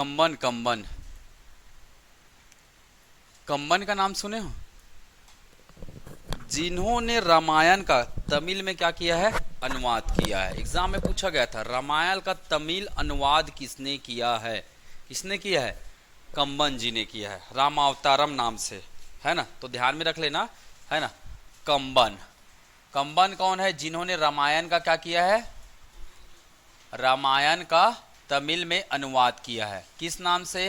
कंबन कंबन कंबन का नाम सुने हो? जिन्होंने रामायण का तमिल में क्या किया है, अनुवाद किया है। एग्जाम में पूछा गया था रामायण का तमिल अनुवाद किसने किया है। किसने किया है? कंबन जी ने किया है, रामावतारम नाम से, है ना। तो ध्यान में रख लेना, है ना। कंबन, कंबन कौन है? जिन्होंने रामायण का क्या किया है, रामायण का तमिल में अनुवाद किया है। किस नाम से?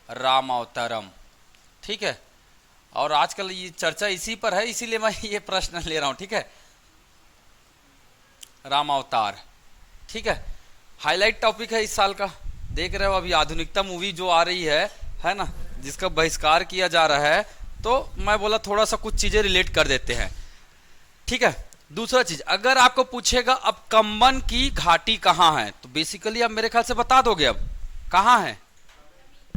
रामावतारम। ठीक है। और आजकल ये चर्चा इसी पर है, इसीलिए मैं ये प्रश्न ले रहा हूं। ठीक है, राम अवतार। ठीक है, हाईलाइट टॉपिक है इस साल का। देख रहे हो अभी आधुनिकता मूवी जो आ रही है ना, जिसका बहिष्कार किया जा रहा है। तो मैं बोला थोड़ा सा कुछ चीजें रिलेट कर देते हैं। ठीक है। दूसरा चीज, अगर आपको पूछेगा अब कंबन की घाटी कहाँ है, तो बेसिकली आप मेरे ख्याल से बता दोगे। अब कहाँ है?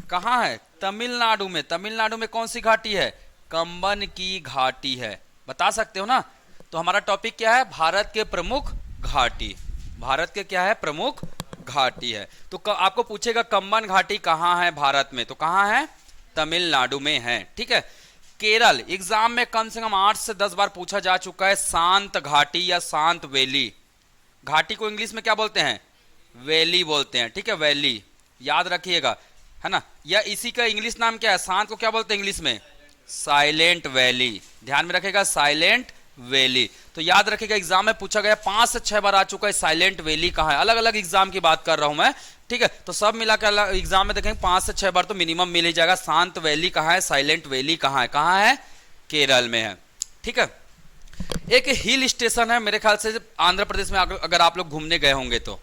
कहाँ है? तमिलनाडु में। तमिलनाडु में कौन सी घाटी है? कंबन की घाटी है। बता सकते हो ना। तो हमारा टॉपिक क्या है? भारत के प्रमुख घाटी। भारत के क्या है? प्रमुख घाटी है। तो आपको पूछेगा कंबन घाटी कहाँ है भारत में, तो कहाँ है? तमिलनाडु में है। ठीक है। केरल, एग्जाम में कम से कम 8 से 10 बार पूछा जा चुका है। शांत घाटी या शांत वैली। घाटी को इंग्लिश में क्या बोलते हैं? वैली बोलते हैं। ठीक है, वैली याद रखिएगा, है ना। या इसी का इंग्लिश नाम क्या है? शांत को क्या बोलते हैं इंग्लिश में? Silent valley. ध्यान में रखेगा, साइलेंट वैली। तो याद रखेगा, एग्जाम में पूछा गया 5 से 6 बार आ चुका है। साइलेंट वैली कहाँ है? अलग अलग एग्जाम की बात कर रहा हूं मैं। ठीक है, तो सब मिलाकर एग्जाम में देखेंगे 5 से 6 बार तो मिनिमम मिल ही जाएगा। शांत वैली कहाँ है? साइलेंट वैली कहाँ है? कहाँ है? केरल में है। ठीक है। एक हिल स्टेशन है मेरे ख्याल से आंध्र प्रदेश में, अगर आप लोग घूमने गए होंगे तो।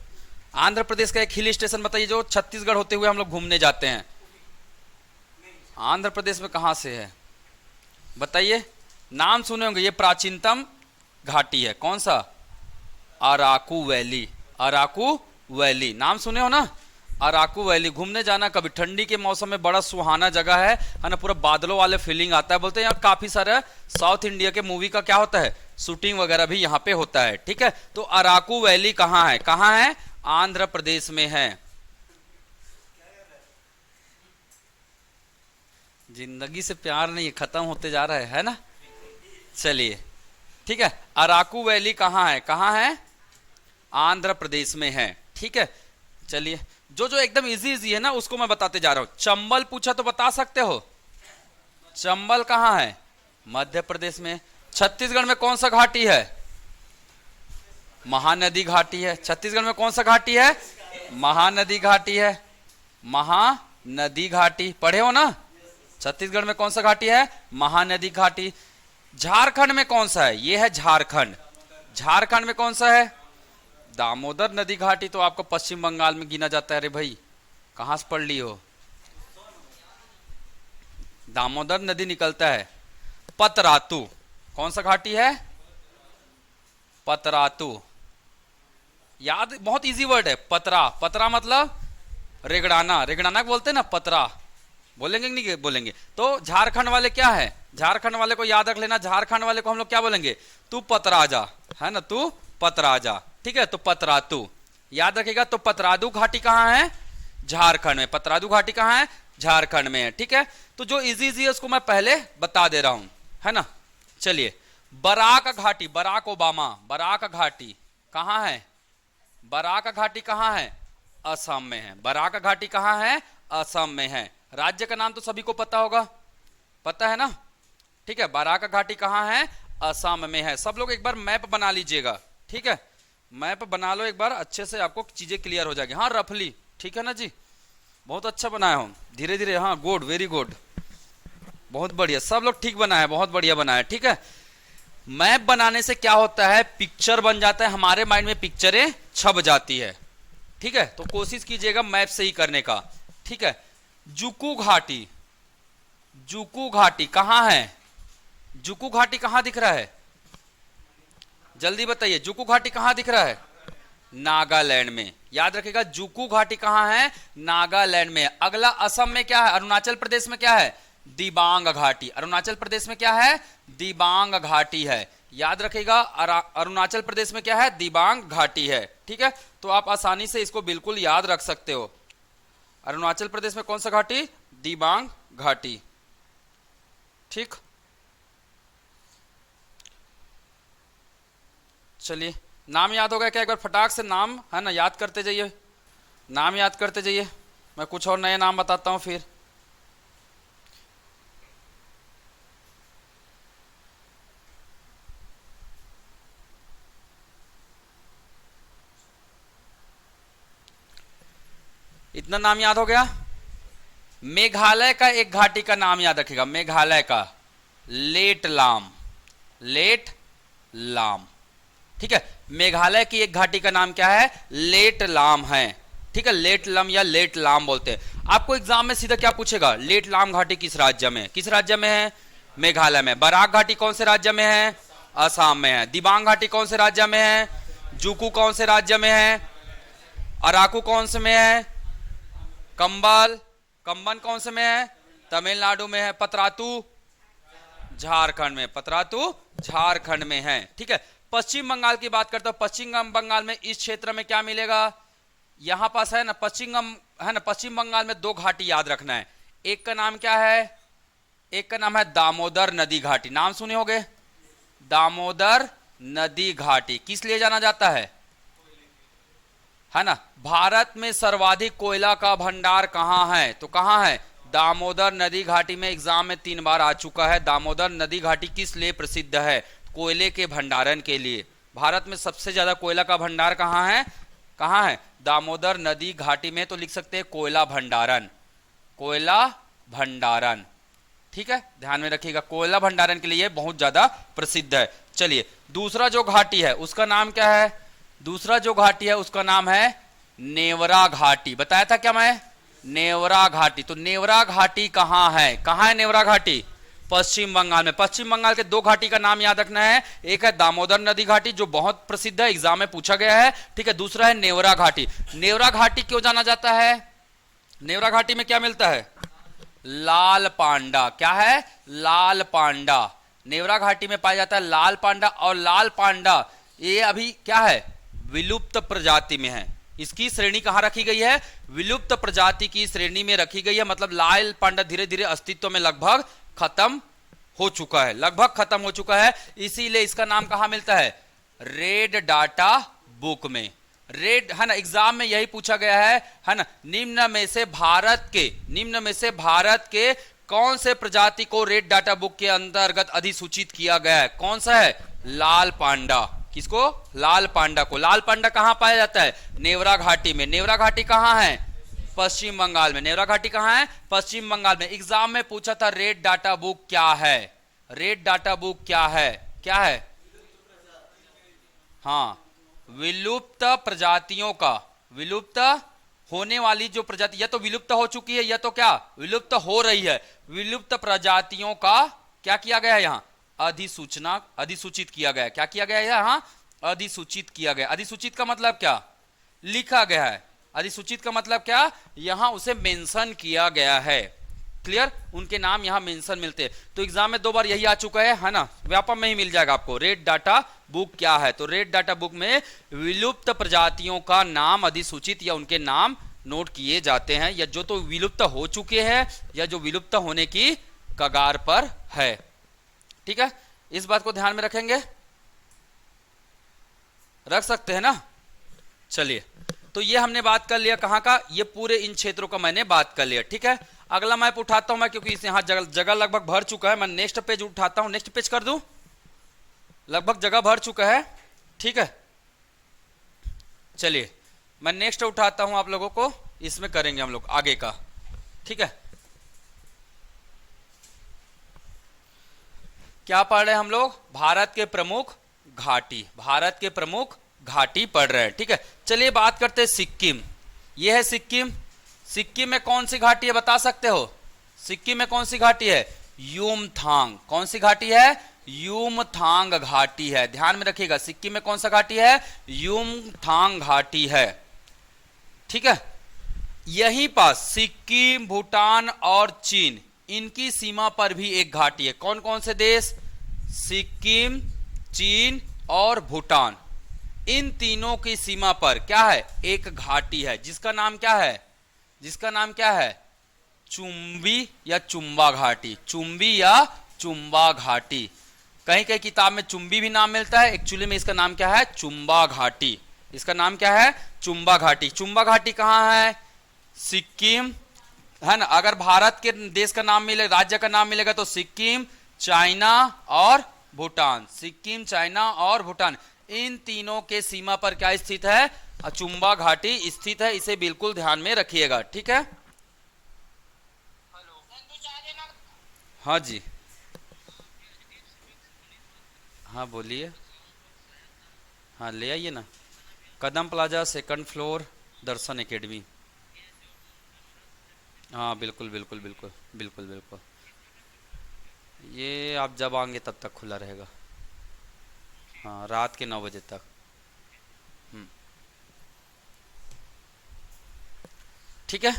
आंध्र प्रदेश का एक हिल स्टेशन बताइए जो छत्तीसगढ़ होते हुए हम लोग घूमने जाते हैं। आंध्र प्रदेश में कहां से है बताइए? नाम सुने होंगे, ये प्राचीनतम घाटी है। कौन सा? अराकू वैली। अराकू वैली नाम सुने हो ना। अराकू वैली घूमने जाना कभी, ठंडी के मौसम में बड़ा सुहाना जगह है ना। पूरा बादलों वाले फीलिंग आता है। बोलते हैं यहाँ काफी सारा साउथ इंडिया के मूवी का क्या होता है, शूटिंग वगैरह भी यहाँ पे होता है। ठीक है। तो अराकू वैली कहाँ है? कहाँ है? आंध्र प्रदेश में है। जिंदगी से प्यार नहीं, खत्म होते जा रहा है ना। चलिए, ठीक है। अराकू वैली कहाँ है? कहाँ है? आंध्र प्रदेश में है। ठीक है। चलिए, जो जो एकदम इजी इजी है ना उसको मैं बताते जा रहा हूं। चंबल पूछा तो बता सकते हो? चंबल कहाँ है? मध्य प्रदेश में। छत्तीसगढ़ में कौन सा घाटी है? महानदी घाटी है। छत्तीसगढ़ में कौन सा घाटी है? महानदी घाटी है। महानदी घाटी पढ़े हो ना। छत्तीसगढ़ में कौन सा घाटी है? महानदी घाटी। झारखंड में कौन सा है? ये है झारखंड। झारखंड में कौन सा है? दामोदर नदी घाटी तो आपको पश्चिम बंगाल में गिना जाता है। अरे भाई कहां से पढ़ ली हो? दामोदर नदी निकलता है। पतरातू कौन सा घाटी है? पतरातू। याद, बहुत इजी वर्ड है। पतरा, पतरा मतलब रेगड़ाना। रेगड़ाना बोलते हैं ना, पतरा बोलेंगे कि नहीं बोलेंगे? तो झारखंड वाले क्या है? झारखंड वाले को याद रख लेना। झारखंड वाले को हम लोग क्या बोलेंगे? तू पतरा जा, है ना। तू पतरा जा। ठीक है, तो पतरातू याद रखेगा। तो पतरातू घाटी कहाँ है? झारखंड में। पतरातू घाटी कहाँ है? झारखंड में है। ठीक है। तो जो इजी इजी है उसको मैं पहले बता दे रहा हूं, है ना। चलिए, बराक घाटी, बराक ओबामा, बराक घाटी कहाँ है? बराक घाटी कहाँ है? असम में है। बराक घाटी कहाँ है? असम में है। राज्य का नाम तो सभी को पता होगा, पता है ना। ठीक है, बराक घाटी कहाँ है? असम में है। सब लोग एक बार मैप बना लीजिएगा। ठीक है, मैप बना लो एक बार, अच्छे से आपको चीजें क्लियर हो जाएगी। हाँ, रफली। ठीक है ना जी, बहुत अच्छा बनाया हूं, धीरे धीरे। हाँ, गुड, वेरी गुड, बहुत बढ़िया। सब लोग ठीक बनाए, बहुत बढ़िया बनाया। ठीक है। मैप बनाने से क्या होता है? पिक्चर बन जाता है, हमारे माइंड में पिक्चरें छप जाती है। ठीक है, तो कोशिश कीजिएगा मैप से ही करने का। ठीक है। जुकू घाटी, जुकू घाटी कहां है? जुकू घाटी कहां दिख रहा है? जल्दी बताइए, जुकू घाटी कहां दिख रहा है? नागालैंड में। याद रखिएगा, जुकू घाटी कहां है? नागालैंड में। अगला असम में क्या है? अरुणाचल प्रदेश में क्या है? दिबांग घाटी। अरुणाचल प्रदेश में क्या है? दिबांग घाटी है। याद रखिएगा, अरुणाचल प्रदेश में क्या है? दिबांग घाटी है। ठीक है, तो आप आसानी से इसको बिल्कुल याद रख सकते हो। अरुणाचल प्रदेश में कौन सा घाटी? दिबांग घाटी। ठीक, चलिए नाम याद हो गया क्या? एक बार फटाक से नाम है ना याद करते जाइए, नाम याद करते जाइए। मैं कुछ और नए नाम बताता हूं फिर। इतना नाम याद हो गया। मेघालय का एक घाटी का नाम याद रखिएगा, मेघालय का लेटलाम, लेटलाम। ठीक है, मेघालय की एक घाटी का नाम क्या है? लेटलाम है। ठीक है, लेटलम या लेटलाम बोलते हैं। आपको एग्जाम में सीधा क्या पूछेगा? लेटलाम घाटी किस राज्य में? किस राज्य में है? मेघालय में। बराक घाटी कौन से राज्य में है? असम में है। दिबांग घाटी कौन से राज्य में है? जुकू कौन से राज्य में है? अराकू कौन से में है? कंबल, कंबन कौन से में है? तमिलनाडु में है। पतरातू झारखंड में, पतरातू झारखंड में है। ठीक है, पश्चिम बंगाल की बात करते हो। पश्चिम बंगाल में इस क्षेत्र में क्या मिलेगा? यहां पास है ना पश्चिम बंगाल में दो घाटी याद रखना है। एक का नाम क्या है? एक का नाम है दामोदर नदी घाटी। नाम सुने होंगे, दामोदर नदी घाटी। किस लिए जाना जाता है ना? भारत में सर्वाधिक कोयला का भंडार कहां है? तो कहां है? दामोदर नदी घाटी में। एग्जाम में 3 बार आ चुका है। दामोदर नदी घाटी किस लिए प्रसिद्ध है? कोयले के भंडारण के लिए। भारत में सबसे ज्यादा कोयला का भंडार कहां है? कहां है? दामोदर नदी घाटी में। तो लिख सकते हैं कोयला भंडारण, कोयला भंडारण। ठीक है, ध्यान में रखिएगा, कोयला भंडारण के लिए बहुत ज्यादा प्रसिद्ध है। चलिए दूसरा जो घाटी है उसका नाम क्या है? दूसरा जो घाटी है उसका नाम है नेवरा घाटी। बताया था क्या मैं? नेवरा घाटी। तो नेवरा घाटी कहां है? कहां है नेवरा घाटी? पश्चिम बंगाल में। पश्चिम बंगाल के दो घाटी का नाम याद रखना है। एक है दामोदर नदी घाटी जो बहुत प्रसिद्ध है, एग्जाम में पूछा गया है। ठीक है, दूसरा है नेवरा घाटी। नेवरा घाटी क्यों जाना जाता है? नेवरा घाटी में क्या मिलता है? लाल पांडा। क्या है? लाल पांडा। नेवरा घाटी में पाया जाता है लाल पांडा। और लाल पांडा ये अभी क्या है? विलुप्त प्रजाति में है। इसकी श्रेणी कहां रखी गई है? विलुप्त प्रजाति की श्रेणी में रखी गई है। मतलब लाल पांडा धीरे धीरे अस्तित्व में लगभग खत्म हो चुका है, लगभग खत्म हो चुका है। इसीलिए इसका नाम कहां मिलता है? रेड डाटा बुक में। रेड है ना, एग्जाम में यही पूछा गया है ना। निम्न में से भारत के कौन से प्रजाति को रेड डाटा बुक के अंतर्गत अधिसूचित किया गया है? कौन सा है? लाल पांडा। किसको? लाल पांडा को। लाल पांडा कहां पाया जाता है? नेवरा घाटी में। नेवरा घाटी कहां है? पश्चिम बंगाल में। नेवरा घाटी कहां है? पश्चिम बंगाल में। एग्जाम में पूछा था रेड डाटा बुक क्या है? रेड डाटा बुक क्या है? क्या है? हाँ, विलुप्त प्रजातियों का, विलुप्त होने वाली जो प्रजाति या तो विलुप्त हो चुकी है या तो क्या विलुप्त हो रही है, विलुप्त प्रजातियों का क्या किया गया है? यहां अधिसूचित किया गया। क्या किया गया है? यहां अधिसूचित किया गया। अधिसूचित का मतलब क्या? लिखा गया है। अधिसूचित का मतलब क्या? यहां उसे मेंशन किया गया है। क्लियर? उनके नाम यहां मेंशन मिलते हैं। तो एग्जाम में 2 बार यही आ चुका है ना। व्यापम में ही मिल जाएगा आपको। रेड डाटा बुक क्या है? तो रेड डाटा बुक में विलुप्त प्रजातियों का नाम अधिसूचित या उनके नाम नोट किए जाते हैं, या जो तो विलुप्त हो चुके हैं या जो विलुप्त होने की कगार पर है। ठीक है, इस बात को ध्यान में रखेंगे, रख सकते हैं ना। चलिए, तो ये हमने बात कर लिया कहां का? ये पूरे इन क्षेत्रों का मैंने बात कर लिया। ठीक है, अगला मैप उठाता हूं मैं, क्योंकि इस यहां जगह लगभग भर चुका है। मैं नेक्स्ट पेज उठाता हूं। नेक्स्ट पेज कर दूं, लगभग जगह भर चुका है। ठीक है, चलिए मैं नेक्स्ट उठाता हूं, आप लोगों को इसमें करेंगे हम लोग आगे का। ठीक है, क्या पढ़ रहे हैं हम लोग? भारत के प्रमुख घाटी, भारत के प्रमुख घाटी पढ़ रहे हैं। ठीक है, चलिए बात करते हैं सिक्किम। यह है सिक्किम। सिक्किम में कौन सी घाटी है बता सकते हो? सिक्किम में कौन सी घाटी है? युमथांग। कौन सी घाटी है? युमथांग घाटी है। ध्यान में रखिएगा, सिक्किम में कौन सा घाटी है? युमथांग घाटी है। ठीक है, यहीं पास सिक्किम, भूटान और चीन, इनकी सीमा पर भी एक घाटी है। कौन कौन से देश? सिक्किम, चीन और भूटान। इन तीनों की सीमा पर क्या है? एक घाटी है, जिसका नाम क्या है? जिसका नाम क्या है, चुंबी या चुंबा घाटी, चुंबी या चुंबा घाटी। कहीं कहीं किताब में चुंबी भी नाम मिलता है, एक्चुअली में इसका नाम क्या है, चुंबा घाटी। इसका नाम क्या है, चुंबा घाटी। चुंबा घाटी कहाँ है, सिक्किम, है ना। अगर भारत के देश का नाम मिले, राज्य का नाम मिलेगा तो सिक्किम, चाइना और भूटान। सिक्किम, चाइना और भूटान, इन तीनों के सीमा पर क्या स्थित है, चुंबा घाटी स्थित है। इसे बिल्कुल ध्यान में रखिएगा, ठीक है। हाँ जी, हाँ बोलिए। हाँ ले आइए ना, कदम प्लाजा, सेकंड फ्लोर, दर्शन एकेडमी। हाँ बिल्कुल बिल्कुल बिल्कुल बिल्कुल बिल्कुल। ये आप जब आएंगे तब तक खुला रहेगा। हाँ रात के 9 बजे तक। हम्म, ठीक है।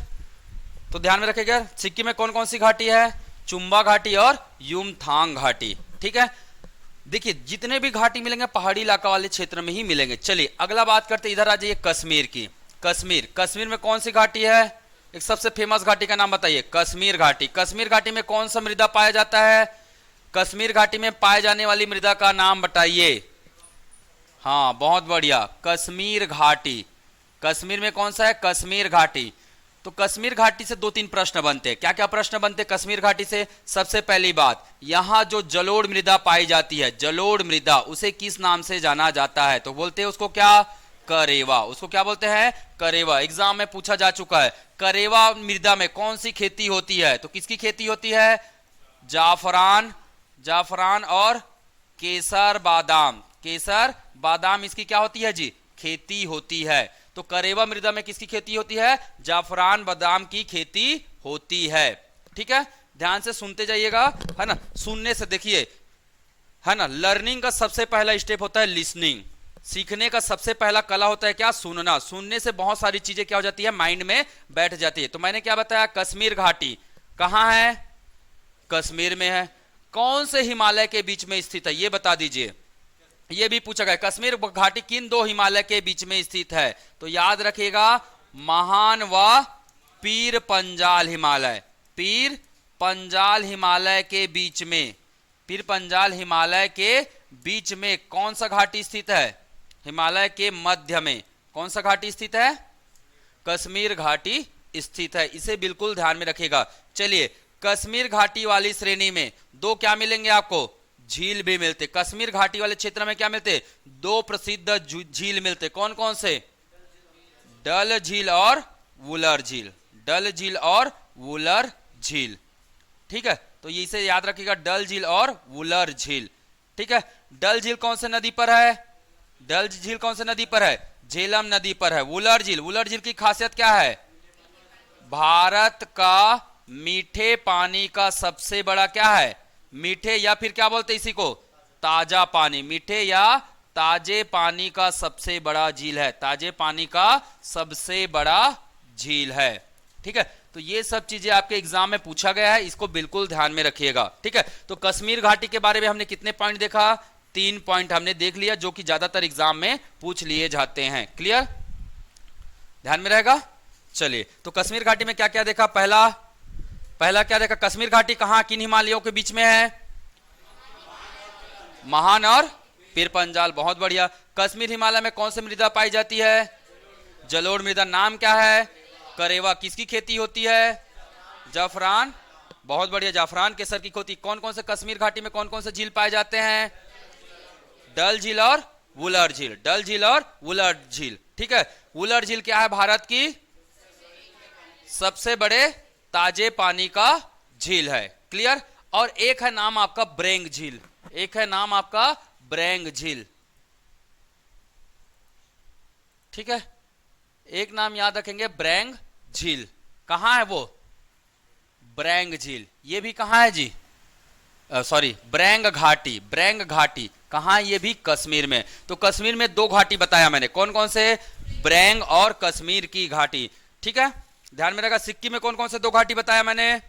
तो ध्यान में रखिएगा, सिक्किम में कौन कौन सी घाटी है, चुंबा घाटी और युमथांग घाटी, ठीक है। देखिए जितने भी घाटी मिलेंगे पहाड़ी इलाका वाले क्षेत्र में ही मिलेंगे। चलिए अगला बात करते, इधर आ जाइए कश्मीर की। कश्मीर, कश्मीर में कौन सी घाटी है, एक सबसे फेमस घाटी का नाम बताइए, कश्मीर घाटी। कश्मीर घाटी में कौन सा मृदा पाया जाता है, कश्मीर घाटी में पाए जाने वाली मृदा का नाम बताइए। हाँ बहुत बढ़िया, कश्मीर घाटी। कश्मीर में कौन सा है, कश्मीर घाटी। तो कश्मीर घाटी से 2-3 प्रश्न बनते हैं। क्या क्या प्रश्न बनते हैं कश्मीर घाटी से, सबसे पहली बात, यहां जो जलोढ़ मृदा पाई जाती है, जलोढ़ मृदा, उसे किस नाम से जाना जाता है, तो बोलते हैं उसको क्या, करेवा। उसको क्या बोलते हैं, करेवा। एग्जाम में पूछा जा चुका है। करेवा मृदा में कौन सी खेती होती है, तो किसकी खेती होती है, जाफरान, जाफरान और केसर बादाम। केसर बादाम इसकी क्या होती है जी, खेती होती है। तो करेवा मृदा में किसकी खेती होती है, जाफरान बादाम की खेती होती है, ठीक है। ध्यान से सुनते जाइएगा, है ना। सुनने से देखिए, है ना, लर्निंग का सबसे पहला स्टेप होता है लिसनिंग। सीखने का सबसे पहला कला होता है क्या, सुनना। सुनने से बहुत सारी चीजें क्या हो जाती है, माइंड में बैठ जाती है। तो मैंने क्या बताया, कश्मीर घाटी कहां है, कश्मीर में है। कौन से हिमालय के बीच में स्थित है, ये बता दीजिए। ये भी पूछा गया, कश्मीर घाटी किन 2 हिमालय के बीच में स्थित है, तो याद रखिएगा, महान व पीर पंजाल हिमालय। पीर पंजाल हिमालय के बीच में, पीर पंजाल हिमालय के बीच में कौन सा घाटी स्थित है, हिमालय के मध्य में कौन सा घाटी स्थित है, कश्मीर घाटी स्थित है। इसे बिल्कुल ध्यान में रखिएगा। चलिए कश्मीर घाटी वाली श्रेणी में 2 क्या मिलेंगे आपको, झील भी मिलते। कश्मीर घाटी वाले क्षेत्र में क्या मिलते, 2 प्रसिद्ध झील मिलते। कौन कौन से, डल झील और वुलर झील। डल झील और वुलर झील, ठीक है। तो ये इसे याद रखिएगा, डल झील और वुलर झील, ठीक है। डल झील कौन से नदी पर है, डल झील कौन से नदी पर है, झेलम नदी पर है। वुलर झील, वुलर झील की खासियत क्या है, भारत का मीठे पानी का सबसे बड़ा क्या है, मीठे या फिर क्या बोलते इसी को, ताजा पानी। मीठे या ताजे पानी का सबसे बड़ा झील है, ताजे पानी का सबसे बड़ा झील है, ठीक है। तो ये सब चीजें आपके एग्जाम में पूछा गया है, इसको बिल्कुल ध्यान में रखिएगा, ठीक है। तो कश्मीर घाटी के बारे में हमने कितने पॉइंट देखा, 3 पॉइंट हमने देख लिया, जो कि ज्यादातर एग्जाम में पूछ लिए जाते हैं। क्लियर, ध्यान में रहेगा। चलिए तो कश्मीर घाटी में क्या क्या देखा, पहला क्या देखा, कश्मीर घाटी कहां किन हिमालयों के बीच में है, महान और पीर पंजाल। बहुत बढ़िया। कश्मीर हिमालय में कौन सी मृदा पाई जाती है, जलोढ़ मृदा। नाम क्या है, करेवा। किसकी खेती होती है, जाफरान। बहुत बढ़िया, जाफरान केसर की खेती। कौन कौन से कश्मीर घाटी में कौन कौन से झील पाए जाते हैं, डल झील और वुलर झील। डल झील और वुलर झील, ठीक है। वुलर झील क्या है, भारत की सबसे बड़े ताजे पानी का झील है। क्लियर। और एक है नाम आपका ब्रेंग झील, एक है नाम आपका ब्रेंग झील, ठीक है। एक नाम याद रखेंगे, ब्रेंग झील। कहां है वो, ब्रेंग झील। ये भी कहां है जी, सॉरी ब्रेंग घाटी। ब्रेंग घाटी कहां है, ये भी कश्मीर में। तो कश्मीर में 2 घाटी बताया मैंने, कौन कौन से, ब्रेंग और कश्मीर की घाटी, ठीक है। ध्यान में रखा। सिक्किम में कौन कौन से 2 घाटी बताया मैंने,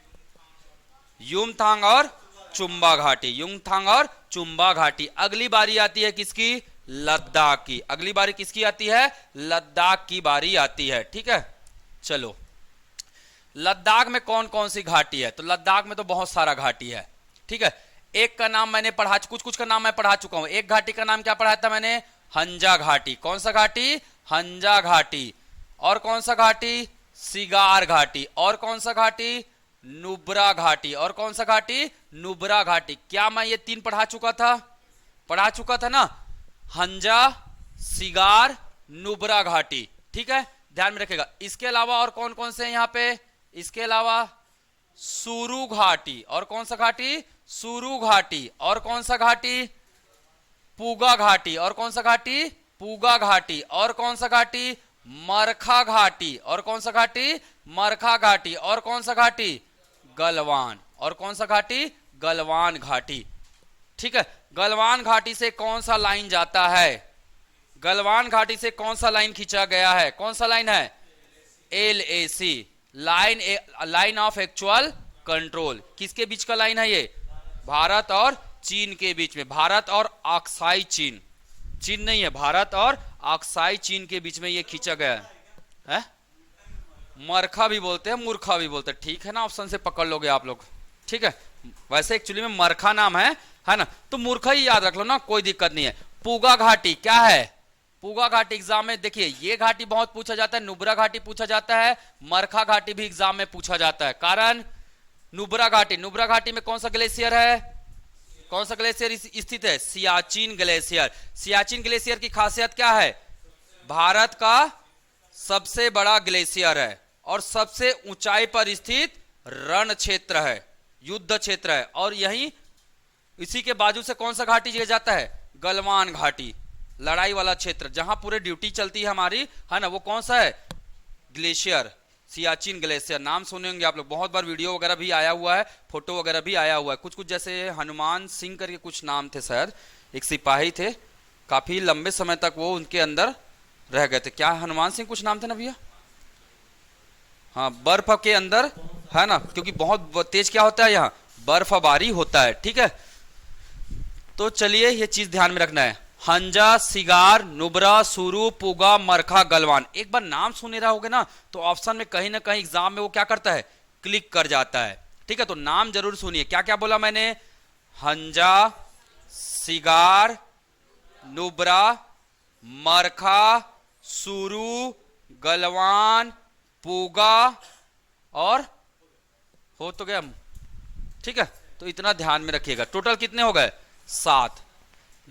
युमथांग और चुंबा घाटी। युमथांग और चुंबा घाटी। अगली बारी आती है किसकी, लद्दाख की। अगली बारी किसकी आती है, लद्दाख की बारी आती है, ठीक है। चलो लद्दाख में कौन कौन सी घाटी है? तो लद्दाख में तो बहुत सारा घाटी है, ठीक है। एक का नाम मैंने पढ़ा, कुछ कुछ का नाम मैं पढ़ा चुका हूं। एक घाटी का नाम क्या पढ़ाया था मैंने? हंजा घाटी। कौन सा घाटी? हंजा घाटी। और कौन सा घाटी? सिगार घाटी। और कौन सा घाटी? नुब्रा घाटी। और कौन सा घाटी? नुब्रा घाटी। क्या मैं ये 3 पढ़ा चुका था? पढ़ा चुका था ना, हंजा, सिगार, नुब्रा घाटी, ठीक है, ध्यान में रखेगा। इसके अलावा और कौन कौन से हैं यहाँ पे? इसके अलावा सुरू घाटी। और कौन सा घाटी? सुरू घाटी। और कौन सा घाटी? पूगा घाटी। और कौन सा घाटी? पूगा घाटी। और कौन सा घाटी? मरखा घाटी। और कौन सा घाटी? मरखा घाटी। और कौन सा घाटी? गलवान। और कौन सा घाटी? गलवान घाटी, ठीक है। गलवान घाटी से कौन सा लाइन जाता है? गलवान घाटी से कौन सा लाइन खींचा गया है? कौन सा लाइन है? LAC, line of actual control. किसके बीच का लाइन है ये? भारत और चीन के बीच में। भारत और अक्साई चीन, चीन नहीं है, भारत और अक्साई चीन के बीच में ये खींचा गया है। मरखा भी बोलते हैं, मूर्खा भी बोलते हैं, ठीक है ना, ऑप्शन से पकड़ लोगे आप लोग, ठीक है। वैसे एक्चुअली में मरखा नाम है ना, तो मूर्खा ही याद रख लो ना, कोई दिक्कत नहीं है। पूगा घाटी क्या है? पूगा घाटी एग्जाम में देखिए, ये घाटी बहुत पूछा जाता है, नुब्रा घाटी पूछा जाता है, मरखा घाटी भी एग्जाम में पूछा जाता है। कारण नुब्रा घाटी, नुब्रा घाटी में कौन सा ग्लेशियर है? कौन सा ग्लेशियर स्थित है? सियाचिन ग्लेशियर। सियाचिन ग्लेशियर की खासियत क्या है? भारत का सबसे बड़ा ग्लेशियर है और सबसे ऊंचाई पर स्थित रण क्षेत्र है, युद्ध क्षेत्र है। और यही इसी के बाजू से कौन सा घाटी जिया जाता है? गलवान घाटी, लड़ाई वाला क्षेत्र, जहां पूरे ड्यूटी चलती है हमारी, है ना, वो कौन सा है? Glacier, Siachen glacier. नाम सुने होंगे आप लोग, बहुत बार वीडियो वगैरह भी आया हुआ है, फोटो वगैरह भी आया हुआ है। कुछ कुछ जैसे हनुमान सिंह करके कुछ नाम थे, शायद एक सिपाही थे, काफी लंबे समय तक वो उनके अंदर रह गए थे। क्या हनुमान सिंह कुछ नाम थे ना भैया? हाँ, बर्फ के अंदर, है ना, क्योंकि बहुत तेज क्या होता है यहाँ? बर्फबारी होता है, ठीक है। तो चलिए ये चीज ध्यान में रखना है। हंजा, सिगार, नुब्रा, सुरू, पूगा, मरखा, गलवान। एक बार नाम सुने रहोगे ना, तो ऑप्शन में कहीं ना कहीं एग्जाम में वो क्या करता है? क्लिक कर जाता है, ठीक है। तो नाम जरूर सुनिए। क्या क्या बोला मैंने? हंजा, सिगार, नुब्रा, मरखा, सुरू, गलवान, पूगा और हो तो गया, ठीक है। तो इतना ध्यान में रखिएगा। टोटल कितने हो गए? 7।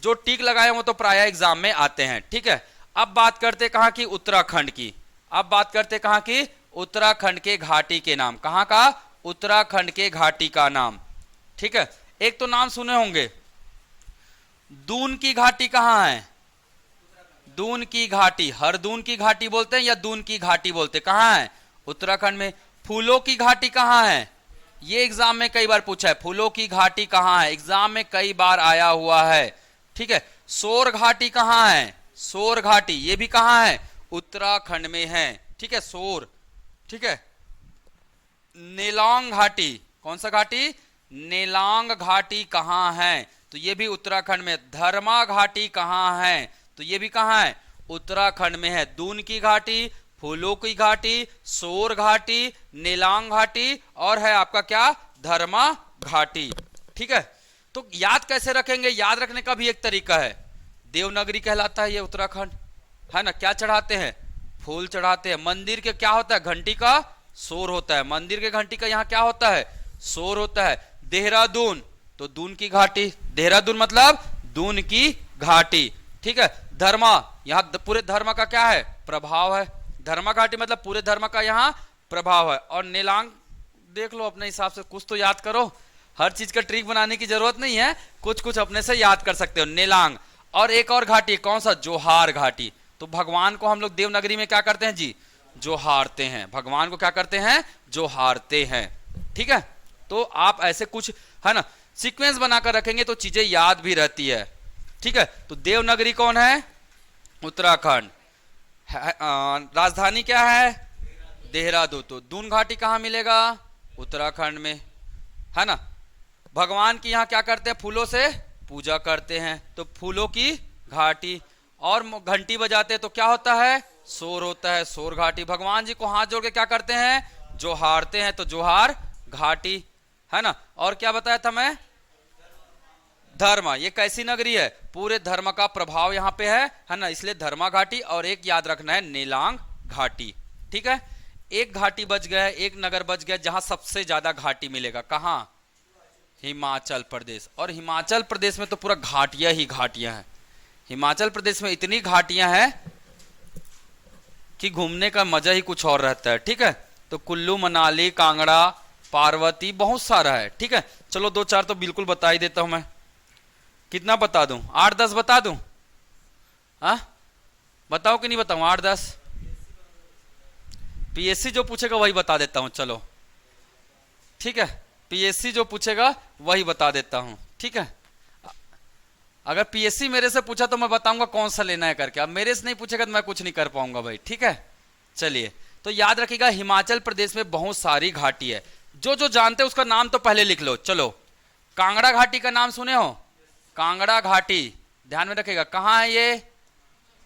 जो टिक लगाए वो तो प्राय एग्जाम में आते हैं, ठीक है। अब बात करते कहां की? उत्तराखंड की। अब बात करते कहां की? उत्तराखंड के घाटी के नाम। कहां का? उत्तराखंड के घाटी का नाम, ठीक है। एक तो नाम सुने होंगे, दून की घाटी कहां है? दून की घाटी, हरदून की घाटी बोलते हैं या दून की घाटी बोलते हैं, कहां है? उत्तराखंड में। फूलों की घाटी कहां है? ये एग्जाम में कई बार पूछा है, फूलों की घाटी कहां है, एग्जाम में कई बार आया हुआ है, ठीक है। सोर घाटी कहां है? सोर घाटी ये भी कहां है? उत्तराखंड में है, ठीक है, सोर, ठीक है। नेलांग घाटी, कौन सा घाटी? नेलांग घाटी कहां है? तो ये भी उत्तराखंड में। धर्मा घाटी कहां है? तो ये भी कहां है? उत्तराखंड में है। दून की घाटी, फूलों की घाटी, सोर घाटी, नेलांग घाटी और है आपका क्या? धर्मा घाटी, ठीक है। तो याद कैसे रखेंगे? याद रखने का भी एक तरीका है। देवनगरी कहलाता है ये उत्तराखंड, है ना। क्या चढ़ाते हैं? फूल चढ़ाते हैं। मंदिर के क्या होता है? घंटी का शोर होता है। मंदिर के घंटी का यहाँ क्या होता है? शोर होता है। देहरादून, तो दून की घाटी, देहरादून मतलब दून की घाटी, ठीक है। धर्मा, यहाँ पूरे धर्म का क्या है? प्रभाव है। धर्मा घाटी मतलब पूरे धर्म का यहाँ प्रभाव है। और नेलांग देख लो अपने हिसाब से, कुछ तो याद करो। हर चीज का ट्रिक बनाने की जरूरत नहीं है, कुछ कुछ अपने से याद कर सकते हो। नेलांग। और एक और घाटी, कौन सा? जोहार घाटी। तो भगवान को हम लोग देवनगरी में क्या करते हैं जी? जोहारते हैं। भगवान को क्या करते हैं? जोहारते हैं, ठीक है। तो आप ऐसे कुछ, है ना, सीक्वेंस बनाकर रखेंगे तो चीजें याद भी रहती है, ठीक है। तो देवनगरी कौन है? उत्तराखंड। राजधानी क्या है? देहरादून। तो दून घाटी कहां मिलेगा? उत्तराखंड में, है ना। भगवान की यहाँ क्या करते हैं? फूलों से पूजा करते हैं, तो फूलों की घाटी। और घंटी बजाते हैं तो क्या होता है? शोर होता है, शोर घाटी। भगवान जी को हाथ जोड़ के क्या करते हैं? जो हारते हैं तो जोहार घाटी, है ना। और क्या बताया था मैं, धर्म, ये कैसी नगरी है, पूरे धर्म का प्रभाव यहां पे है ना, इसलिए धर्मा घाटी। और एक याद रखना है नेलांग घाटी, ठीक है। एक घाटी बच गया, एक नगर बच गया जहां सबसे ज्यादा घाटी मिलेगा, कहां, हिमाचल प्रदेश। और हिमाचल प्रदेश में तो पूरा घाटियां ही घाटियां हैं, हिमाचल प्रदेश में इतनी घाटियां हैं कि घूमने का मजा ही कुछ और रहता है, ठीक है। तो कुल्लू मनाली कांगड़ा पार्वती बहुत सारा है, ठीक है। चलो दो चार तो बिल्कुल बता ही देता हूं मैं, कितना बता दूं, 8-10 बता दूं, हाँ बताओ कि नहीं बताऊं, 8-10, पीएससी जो पूछेगा वही बता देता हूं, चलो ठीक है, पीएससी जो पूछेगा वही बता देता हूं, ठीक है। अगर पीएससी मेरे से पूछा तो मैं बताऊंगा कौन सा लेना है करके, अब मेरे से नहीं पूछेगा तो मैं कुछ नहीं कर पाऊंगा भाई, ठीक है। चलिए तो याद रखिएगा हिमाचल प्रदेश में बहुत सारी घाटी है, जो जो जानते हैं उसका नाम तो पहले लिख लो। चलो कांगड़ा घाटी का नाम सुने हो, कांगड़ा घाटी ध्यान में रखिएगा, कहां है ये,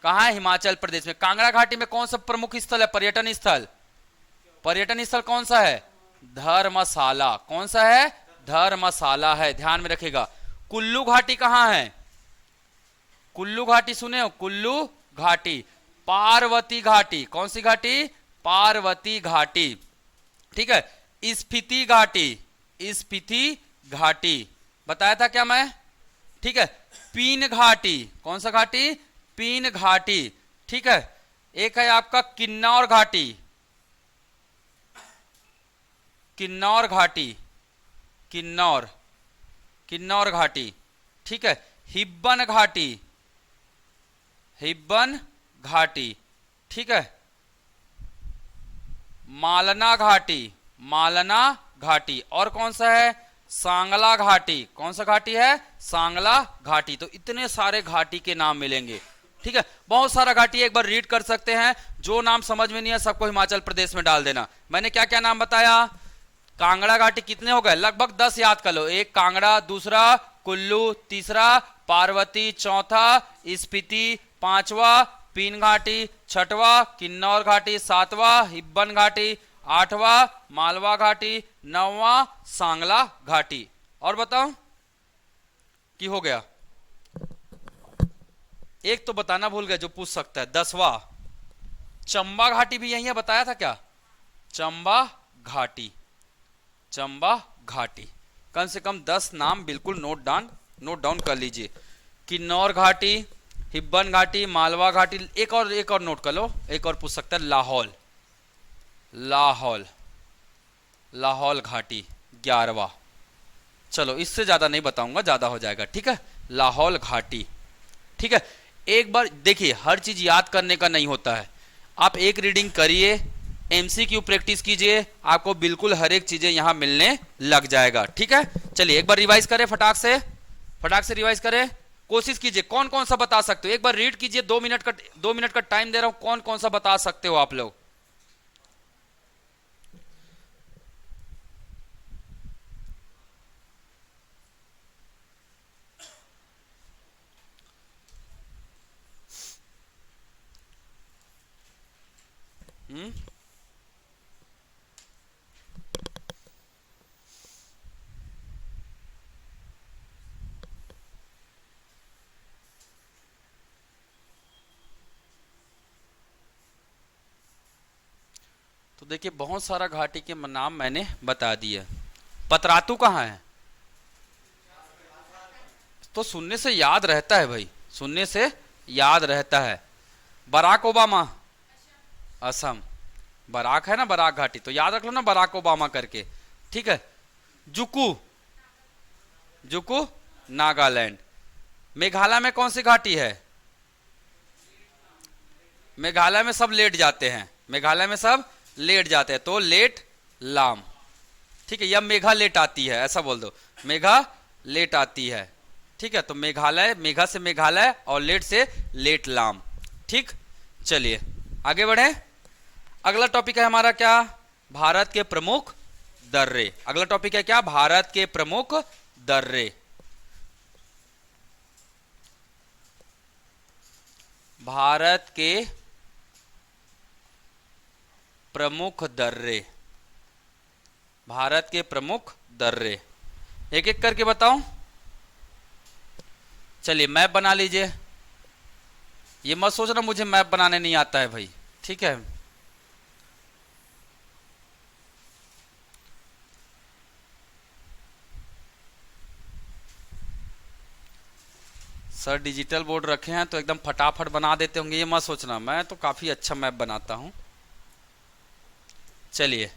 कहां है, हिमाचल प्रदेश में। कांगड़ा घाटी में कौन सा प्रमुख स्थल है, पर्यटन स्थल, पर्यटन स्थल कौन सा है, धर्मशाला, कौन सा है, धर्मशाला है, ध्यान में रखिएगा। कुल्लू घाटी कहां है, कुल्लू घाटी सुने हो, कुल्लू घाटी। पार्वती घाटी, कौन सी घाटी, पार्वती घाटी, ठीक है। स्पीति घाटी, स्पीति घाटी बताया था क्या मैं, ठीक है। पीन घाटी, कौन सा घाटी, पीन घाटी, ठीक है। एक है आपका किन्नौर घाटी, किन्नौर घाटी, किन्नौर, किन्नौर घाटी, ठीक है। हिब्बन घाटी, हिब्बन घाटी, ठीक है। मालना घाटी, मालना घाटी, और कौन सा है, सांगला घाटी, कौन सा घाटी है, सांगला घाटी। तो इतने सारे घाटी के नाम मिलेंगे, ठीक है। बहुत सारा घाटी एक बार रीड कर सकते हैं, जो नाम समझ में नहीं है सबको हिमाचल प्रदेश में डाल देना। मैंने क्या क्या नाम बताया, कांगड़ा घाटी कितने हो गए, लगभग 10 याद कर लो, एक कांगड़ा, दूसरा कुल्लू, तीसरा पार्वती, चौथा स्पीति, पांचवा पीन घाटी, छठवा किन्नौर घाटी, सातवां हिब्बन घाटी, आठवां मालवा घाटी, नौवां सांगला घाटी। और बताओ कि हो गया, एक तो बताना भूल गए जो पूछ सकता है, 10वां चंबा घाटी भी यही है, बताया था क्या, चंबा घाटी, चंबा घाटी। कम से कम 10 नाम बिल्कुल नोट डाउन कर लीजिए। किन्नौर घाटी, हिब्बन घाटी, मालवा घाटी, एक और नोट कर लो, एक और पूछ सकता है, लाहौल, लाहौल, लाहौल घाटी 11वां। चलो इससे ज्यादा नहीं बताऊंगा, ज्यादा हो जाएगा, ठीक है। लाहौल घाटी, ठीक है। एक बार देखिए हर चीज याद करने का नहीं होता है, आप एक रीडिंग करिए, एमसीक्यू प्रैक्टिस कीजिए, आपको बिल्कुल हर एक चीजें यहां मिलने लग जाएगा, ठीक है। चलिए एक बार रिवाइज करें, फटाक से रिवाइज करें, कोशिश कीजिए कौन कौन सा बता सकते हो, एक बार रीड कीजिए, 2 मिनट का टाइम दे रहा हूं, कौन कौन सा बता सकते हो आप लोग। तो देखिए बहुत सारा घाटी के नाम मैंने बता दिए। पतरातू कहाँ है, तो सुनने से याद रहता है भाई, सुनने से याद रहता है। बराक ओबामा, असम, बराक है ना, बराक घाटी, तो याद रख लो ना बराक ओबामा करके, ठीक है। जुकू, जुकू नागालैंड। मेघालय में कौन सी घाटी है, मेघालय में सब लेट जाते हैं, मेघालय में सब लेट जाते हैं, तो लेट लाम, ठीक है। या मेघा लेट आती है, ऐसा बोल दो, मेघा लेट आती है, ठीक है। तो मेघालय, मेघा से मेघालय और लेट से लेट लाम, ठीक। चलिए आगे बढ़े, अगला टॉपिक है हमारा क्या, भारत के प्रमुख दर्रे। अगला टॉपिक है क्या, भारत के प्रमुख दर्रे। भारत के प्रमुख दर्रे, भारत के प्रमुख दर्रे, एक एक करके बताऊं। चलिए मैप बना लीजिए। ये मत सोचना मुझे मैप बनाने नहीं आता है भाई, ठीक है। सर डिजिटल बोर्ड रखे हैं तो एकदम फटाफट बना देते होंगे, ये मत सोचना, मैं तो काफी अच्छा मैप बनाता हूं। चलिए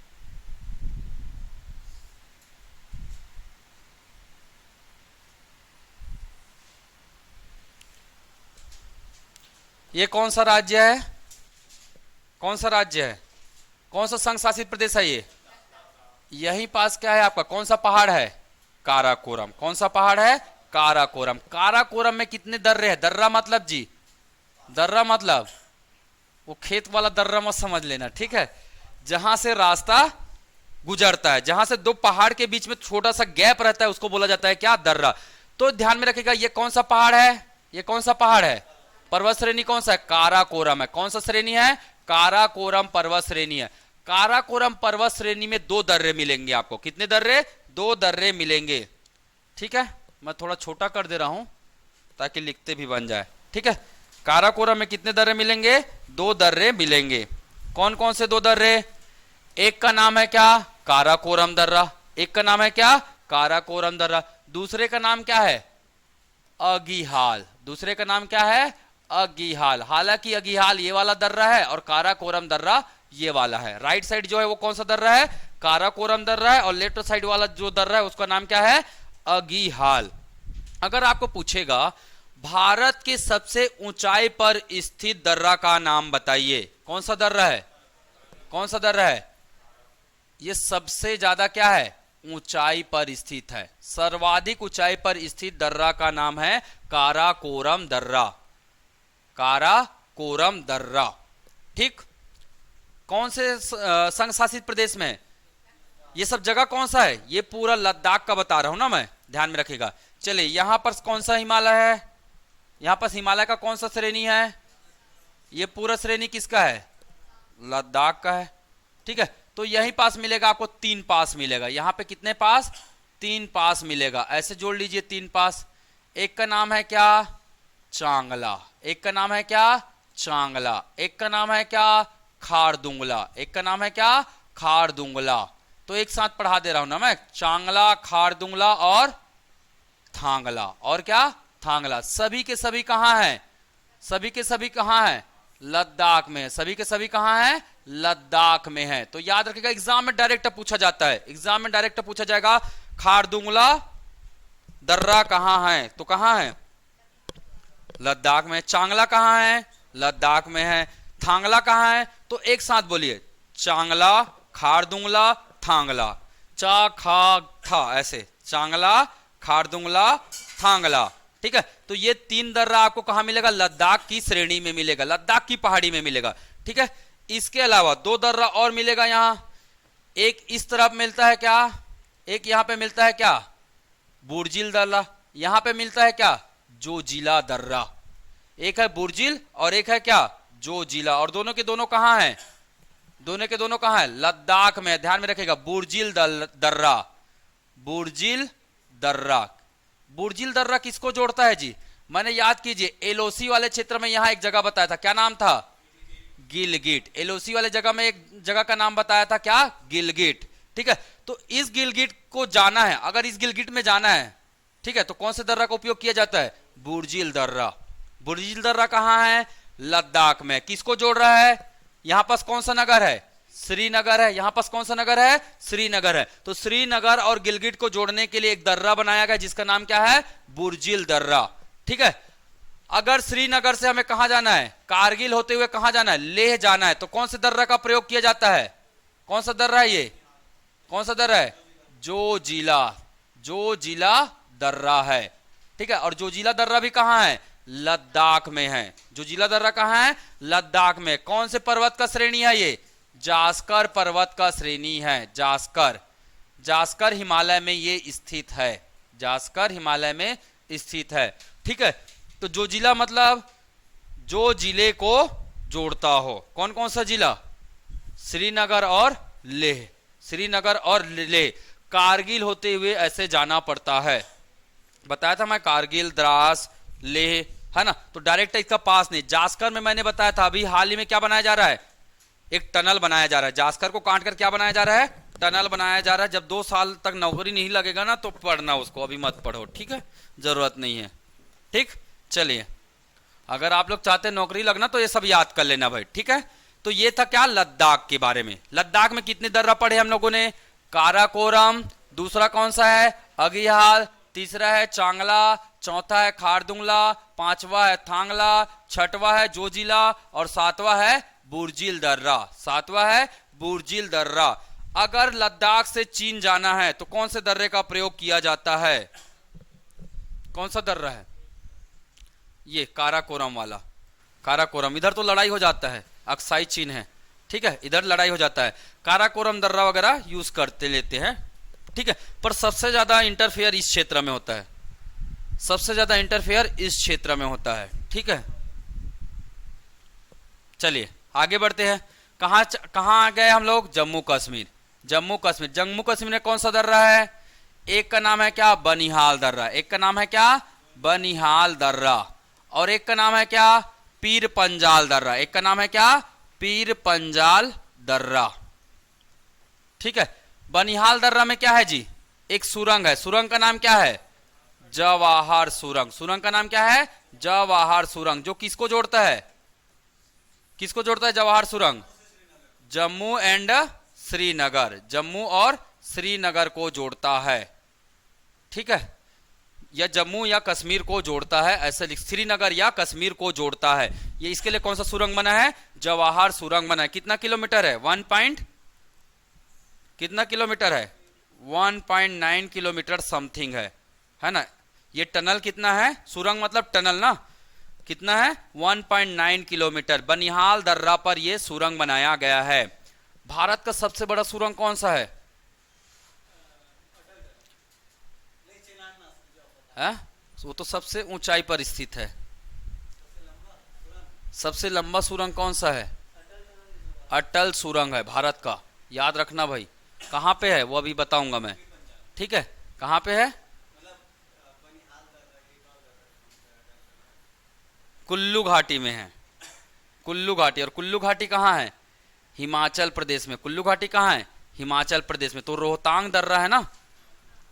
ये कौन सा राज्य है, कौन सा राज्य है, कौन सा संघ शासित प्रदेश है ये? यहीं पास क्या है आपका, कौन सा पहाड़ है? काराकोरम। कौन सा पहाड़ है? काराकोरम। काराकोरम में कितने दर्रे हैं? दर्रा मतलब जी, दर्रा मतलब वो खेत वाला दर्रा मत समझ लेना, ठीक है। जहां से रास्ता गुजरता है, जहां से दो पहाड़ के बीच में छोटा सा गैप रहता है, उसको बोला जाता है क्या? दर्रा। तो ध्यान में रखिएगा, ये कौन सा पहाड़ है? ये कौन सा पहाड़ है? पर्वत श्रेणी कौन सा है? काराकोरम है। कौन सा श्रेणी है? काराकोरम पर्वत श्रेणी है। काराकोरम पर्वत श्रेणी में दो दर्रे मिलेंगे आपको। कितने दर्रे? दो दर्रे मिलेंगे, ठीक है। मैं थोड़ा छोटा कर दे रहा हूं ताकि लिखते भी बन जाए, ठीक है। काराकोरम में कितने दर्रे मिलेंगे? दो दर्रे मिलेंगे। कौन कौन से दो दर्रे? एक का नाम है क्या? काराकोरम दर्रा। एक का नाम है क्या? काराकोरम दर्रा। दूसरे का नाम क्या है? अगिहाल। दूसरे का नाम क्या है? अगिहाल। हालांकि अगिहाल ये वाला दर्रा है और काराकोरम दर्रा ये वाला है। राइट साइड जो है वो कौन सा दर्रा है? काराकोरम दर्रा है, और लेफ्ट साइड वाला जो दर्रा है उसका नाम क्या है? अगिहाल। अगर आपको पूछेगा भारत के सबसे ऊंचाई पर स्थित दर्रा का नाम बताइए, कौन सा दर्रा है? कौन सा दर्रा है? ये सबसे ज्यादा क्या है? ऊंचाई पर स्थित है। सर्वाधिक ऊंचाई पर स्थित दर्रा का नाम है काराकोरम दर्रा। काराकोरम दर्रा, ठीक। कौन से संघ शासित प्रदेश में? ये सब जगह कौन सा है? ये पूरा लद्दाख का बता रहा हूं ना मैं, ध्यान में रखिएगा। चलिए यहां पर कौन सा हिमालय है? यहां पर हिमालय का कौन सा श्रेणी है? ये पूरा श्रेणी किसका है? लद्दाख का है, ठीक है। तो यहीं पास मिलेगा आपको, तीन पास मिलेगा। यहां पे कितने पास? तीन पास मिलेगा। ऐसे जोड़ लीजिए तीन पास। एक का नाम है क्या? चांगला। एक का नाम है क्या? चांगला। एक का नाम है क्या? खारदुंगला। एक का नाम है क्या? खारदुंगला। तो एक साथ पढ़ा दे रहा हूं ना मैं, चांगला, खारदुंगला और थांगला। और क्या? थांगला। सभी के सभी कहां हैं? सभी के सभी कहां हैं? लद्दाख में। सभी के सभी कहां हैं? लद्दाख में है। तो याद रखिएगा, एग्जाम में डायरेक्ट पूछा जाता है, एग्जाम में डायरेक्ट पूछा जाएगा खारदुंगला दर्रा कहां है? तो कहां है? लद्दाख में। चांगला कहां है? लद्दाख में है। थांगला कहां है? तो एक साथ बोलिए, चांगला, खारदुंगला, थांगला। चा खा था, ऐसे चांगला, खारदुंगला, थांगला, ठीक है। तो ये तीन दर्रा आपको कहां मिलेगा? लद्दाख की श्रेणी में मिलेगा, लद्दाख की पहाड़ी में मिलेगा, ठीक है। इसके अलावा दो दर्रा और मिलेगा यहां। एक इस तरफ मिलता है क्या? एक यहां पे मिलता है क्या? बुर्जिल दर्रा। यहां पे मिलता है क्या? जोजिला दर्रा। एक है बुर्जिल और एक है क्या? जोजिला। और दोनों के दोनों कहां हैं? दोनों के दोनों कहां है? लद्दाख में। ध्यान में रखिएगा, बुर्जिल दर्रा। बुर्जिल दर्रा। बुर्जिल दर्रा किसको जोड़ता है जी? मैंने याद कीजिए, एलओसी वाले क्षेत्र में यहां एक जगह बताया था, क्या नाम था? गिलगिट। एलओसी वाले जगह में एक जगह का नाम बताया था, क्या? गिलगिट, ठीक है। तो इस गिलगिट को जाना है, अगर इस गिलगिट में जाना है, ठीक है, तो कौन से दर्रा का उपयोग किया जाता है? बुर्जिल दर्रा। बुर्जिल दर्रा कहां है? लद्दाख में। किसको जोड़ रहा है? यहां पास कौन सा नगर है? श्रीनगर है। यहां पास कौन सा नगर है? श्रीनगर है। तो श्रीनगर और गिलगिट को जोड़ने के लिए एक दर्रा बनाया गया जिसका नाम क्या है? बुर्जिल दर्रा, ठीक है। अगर श्रीनगर से हमें कहां जाना है? कारगिल होते हुए कहां जाना है? लेह जाना है। तो कौन से दर्रा का प्रयोग किया जाता है? कौन सा दर्रा है ये? कौन सा दर्रा है? जोजिला। जोजिला दर्रा है, ठीक है। और जोजिला दर्रा भी कहां है? लद्दाख में है। जोजिला दर्रा कहां है? लद्दाख में। कौन से पर्वत का श्रेणी है ये? जास्कर पर्वत का श्रेणी है। जास्कर। जास्कर हिमालय में ये स्थित है। जास्कर हिमालय में स्थित है, ठीक है। तो जोजिला मतलब जो जिले को जोड़ता हो। कौन कौन सा जिला? श्रीनगर और लेह। श्रीनगर और लेह, कारगिल होते हुए ऐसे जाना पड़ता है। बताया था मैं, कारगिल, द्रास, लेह, है ना। तो डायरेक्ट इसका पास नहीं। जास्कर में मैंने बताया था, अभी हाल ही में क्या बनाया जा रहा है, एक टनल बनाया जा रहा है। जास्कर को काट कर क्या बनाया जा रहा है, टनल बनाया जा रहा है। जब 2 साल तक नौकरी नहीं लगेगा ना तो पढ़ना उसको, अभी मत पढ़ो, ठीक है, जरूरत नहीं है। ठीक, चलिए, अगर आप लोग चाहते हैं नौकरी लगना तो ये सब याद कर लेना भाई, ठीक है। तो ये था क्या, लद्दाख के बारे में। लद्दाख में कितने दर्रा पढ़े हम लोगों ने, काराकोरम, दूसरा कौन सा है, अगिहाल, तीसरा है चांगला, चौथा है खारदुंगला, पांचवा है थांगला, छठवा है जोजिला और सातवां है बुर्जिल दर्रा। सातवां है बुर्जिल दर्रा। अगर लद्दाख से चीन जाना है तो कौन से दर्रे का प्रयोग किया जाता है, कौन सा दर्रा है, ये काराकोरम वाला। काराकोरम, इधर तो लड़ाई हो जाता है, अक्साई चीन है, ठीक है, इधर लड़ाई हो जाता है। काराकोरम दर्रा वगैरह यूज करते लेते हैं, ठीक है। पर सबसे ज्यादा इंटरफेयर इस क्षेत्र में होता है, सबसे ज्यादा इंटरफेयर इस क्षेत्र में होता है, ठीक है। चलिए आगे बढ़ते हैं। कहां गए हम लोग, जम्मू कश्मीर। जम्मू कश्मीर, जम्मू कश्मीर में कौन सा दर्रा है, एक का नाम है क्या, बनिहाल दर्रा। एक का नाम है क्या, बनिहाल दर्रा। और एक का नाम है क्या, पीर पंजाल दर्रा। एक का नाम है क्या, पीर पंजाल दर्रा, ठीक है। बनिहाल दर्रा में क्या है जी, एक सुरंग है। सुरंग का नाम क्या है, जवाहर सुरंग। सुरंग का नाम क्या है, जवाहर सुरंग। जो किसको जोड़ता है, किसको जोड़ता है जवाहर सुरंग, जम्मू एंड श्रीनगर, जम्मू और श्रीनगर को जोड़ता है, ठीक है। या जम्मू या कश्मीर को जोड़ता है, ऐसे लिख, श्रीनगर या कश्मीर को जोड़ता है। ये इसके लिए कौन सा सुरंग बना है, जवाहर सुरंग बना है। कितना किलोमीटर है, 1 पॉइंट कितना किलोमीटर है, 1.9 किलोमीटर समथिंग है ना। ये टनल कितना है, सुरंग मतलब टनल ना, कितना है, 1.9 किलोमीटर। बनिहाल दर्रा पर यह सुरंग बनाया गया है। भारत का सबसे बड़ा सुरंग कौन सा है, वो तो सबसे ऊंचाई पर स्थित है। सबसे लंबा सुरंग कौन सा है, अटल सुरंग है भारत का, याद रखना भाई। कहां पे है वो अभी बताऊंगा मैं, ठीक है। कहां पे है, कुल्लू घाटी में है, कुल्लू घाटी। और कुल्लू घाटी कहाँ है, हिमाचल प्रदेश में। कुल्लू घाटी कहाँ है, हिमाचल प्रदेश में। तो रोहतांग दर्रा है ना,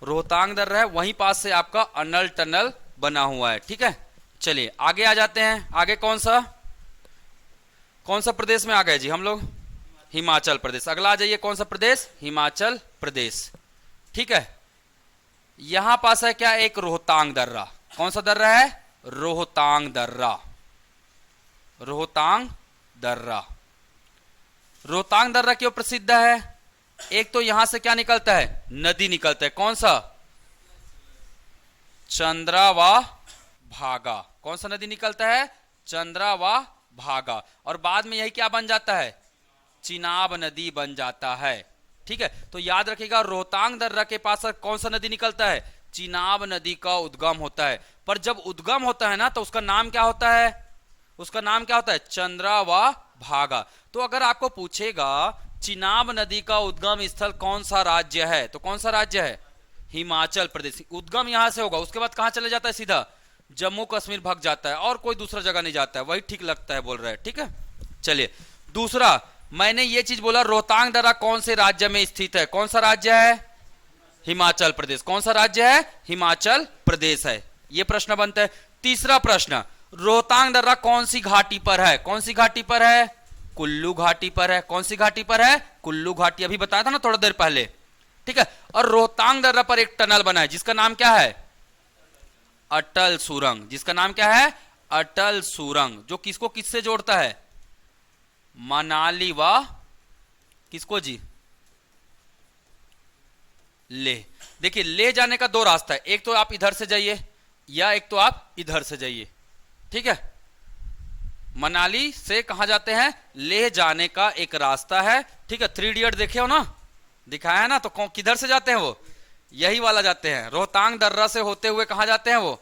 रोहतांग दर्रा है, वहीं पास से आपका अनल टनल बना हुआ है, ठीक है। चलिए आगे आ जाते हैं। आगे कौन सा प्रदेश में आ गए जी हम लोग, हिमाचल प्रदेश। अगला आ जाइए, कौन सा प्रदेश, हिमाचल प्रदेश, ठीक है। यहां पास है क्या, एक रोहतांग दर्रा। कौन सा दर्रा है, रोहतांग दर्रा, रोहतांग दर्रा। रोहतांग दर्रा क्यों प्रसिद्ध है, एक तो यहां से क्या निकलता है, नदी निकलता है। कौन सा, चंद्रावाह भागा। कौन सा नदी निकलता है, चंद्रावाह भागा। और बाद में यही क्या बन जाता है, चिनाब नदी बन जाता है, ठीक है। तो याद रखिएगा, रोहतांग दर्रा के पास कौन सा नदी निकलता है, चिनाब नदी का उद्गम होता है। पर जब उद्गम होता है ना तो उसका नाम क्या होता है, उसका नाम क्या होता है, चंद्रावाह भागा। तो अगर आपको पूछेगा चिनाब नदी का उद्गम स्थल कौन सा राज्य है, तो कौन सा राज्य है, हिमाचल प्रदेश। उद्गम यहां से होगा, उसके बाद कहां चले जाता है, सीधा जम्मू कश्मीर भाग जाता है, और कोई दूसरा जगह नहीं जाता है, वही ठीक लगता है बोल रहे हैं, ठीक है। चलिए दूसरा, मैंने ये चीज बोला, रोहतांग दर्रा कौन से राज्य में स्थित है, कौन सा राज्य है, हिमाचल प्रदेश। कौन सा राज्य है, हिमाचल प्रदेश है। यह प्रश्न बनता है। तीसरा प्रश्न, रोहतांग दर्रा कौन सी घाटी पर है, कौन सी घाटी पर है, कुल्लू घाटी पर है। कौन सी घाटी पर है, कुल्लू घाटी, अभी बताया था ना थोड़ा देर पहले, ठीक है। और रोहतांग दर्रा पर एक टनल बना है जिसका नाम क्या है, अटल सुरंग। जिसका नाम क्या है, अटल सुरंग, जो किसको किससे जोड़ता है, मनाली व किसको जी, ले। देखिए ले जाने का 2 रास्ता है, एक तो आप इधर से जाइए या एक तो आप इधर से जाइए, ठीक है। मनाली से कहां जाते हैं, लेह जाने का एक रास्ता है, ठीक है। 3 इडियट देखे हो ना, दिखाया है ना, तो किधर से जाते हैं वो, यही वाला जाते हैं। रोहतांग दर्रा से होते हुए कहां जाते हैं वो,